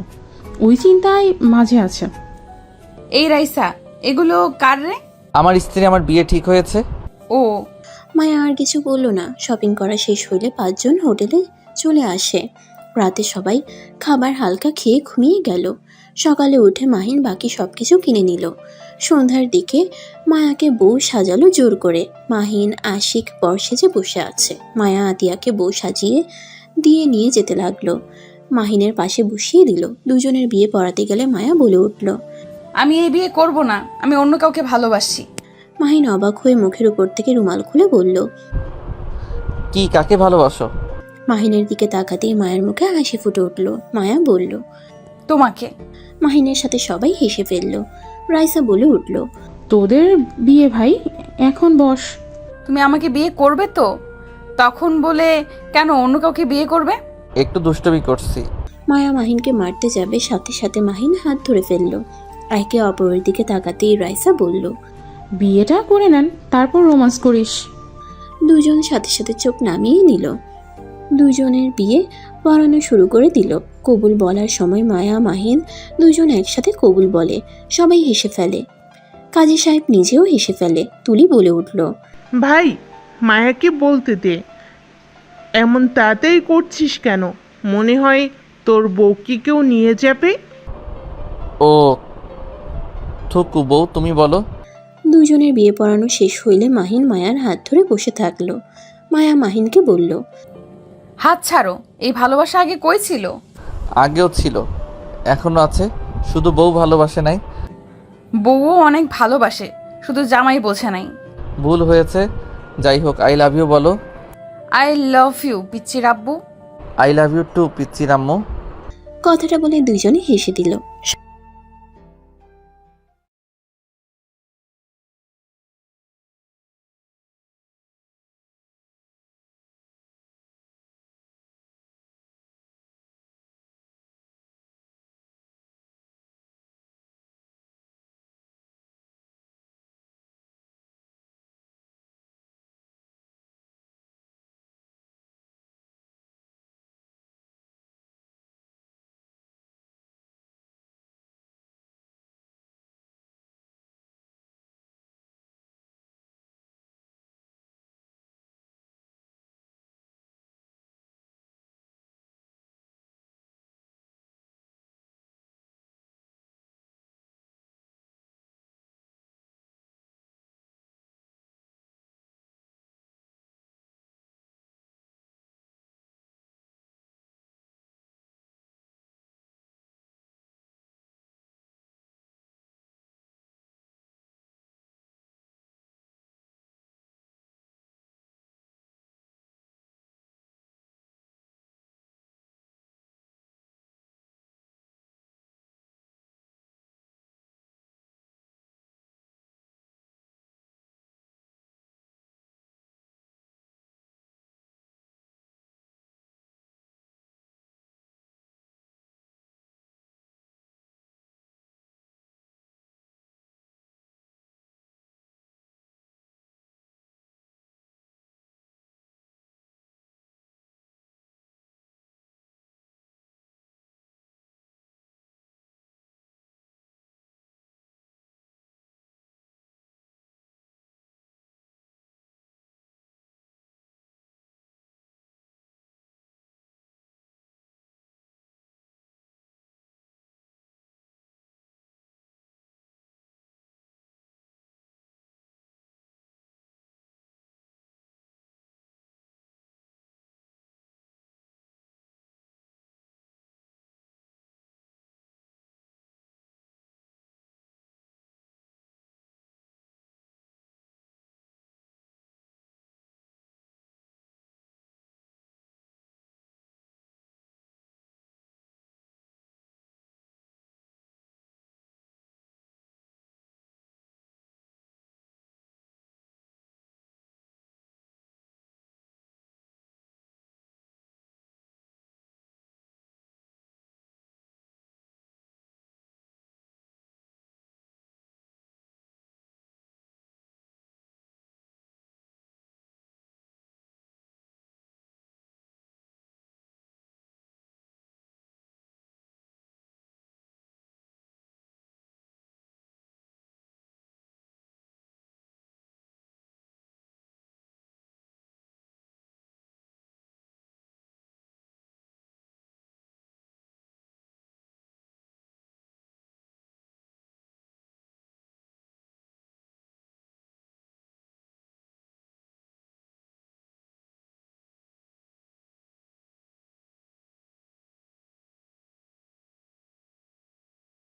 ওই চিন্তায় মাঝে আছে। এই রাইসা, এগুলো কার রে? আমার স্ত্রী, আমার বিয়ে ঠিক হয়েছে। ও, মায়া আর কিছু বলল না। শপিং করা শেষ হইলে 5 জন হোটেলে চলে আসে। রাতে সবাই খাবার হালকা খেয়ে ঘুমিয়ে গেল। সকালে উঠে মাহিন বাকি সব কিছু কিনে নিল। সন্ধ্যার দিকে মায়াকে বউ সাজালো জোর করে। মাহিন আশিক বর সেজে বসে আছে। মায়া আতিয়াকে বউ সাজিয়ে দিয়ে নিয়ে যেতে লাগলো। মাহিনের পাশে বসিয়ে দিল। দুজনের বিয়ে পড়াতে গেলে মায়া বলে উঠল, আমি এই বিয়ে করব না, আমি অন্য কাউকে ভালোবাসি। মাহিন অবাক হয়ে মুখের উপর থেকে রুমাল খুলে বলল, কি, কাকে ভালোবাসো? মাহিনের দিকে তাকাতেই মায়ের মুখে হাসি ফুটে উঠল। মায়া বলল, তোমাকে। মাহিনের সাথে সবাই হেসে ফেলল। রাইসা বলে উঠল, তোদের বিয়ে ভাই, এখন বস। তুমি আমাকে বিয়ে করবে তো? তখন বলে কেন অন্য কাউকে বিয়ে করবে? একটু দুষ্টুমি করছি। মায়া মাহিনকে মারতে যাবে, সাথে সাথে মাহিন হাত ধরে ফেলল। একে অপরের দিকে তাকাতেই রাইসা বলল, বিয়েটা করে নেন, তারপর রোমান্স করিস। দুজন সাথে সাথে চোখ নামিয়ে নিল। দুজনের বিয়ে পড়ানো শুরু করে দিল। কবুল বলার সময় মায়া মাহিন দুজন একসাথে কবুল বলে। সবাই হেসে ফেলে। কাজী সাহেব নিজেও হেসে ফেলে। তুলি বলে উঠল, ভাই, মায়াকে বলতে দে, এমন তাড়াতাড়ি করছিস কেন? মনে হয় তোর বউকে কেউ নিয়ে যাবে। ও থুকু, বউ তুমি বলো। দুজনের বিয়ে পড়ানো শেষ হইলে মাহিন মায়ার হাত ধরে বসে থাকলো। মায়া মাহিনকে বলল, হাত ছাড়ো, এই ভালোবাসা আগে কই ছিল? আগেও ছিল, এখনো আছে, শুধু বউ ভালোবাসে নাই। বউও অনেক ভালোবাসে, শুধু জামাই বোঝে নাই। ভুল হয়েছে, যাই হোক। আই লাভ ইউ বলো। আই লাভ ইউ পিচ্চির আব্বু। আই লাভ ইউ টু পিচ্চির আম্মু। কথাটা বলে দুজনে হেসে দিল।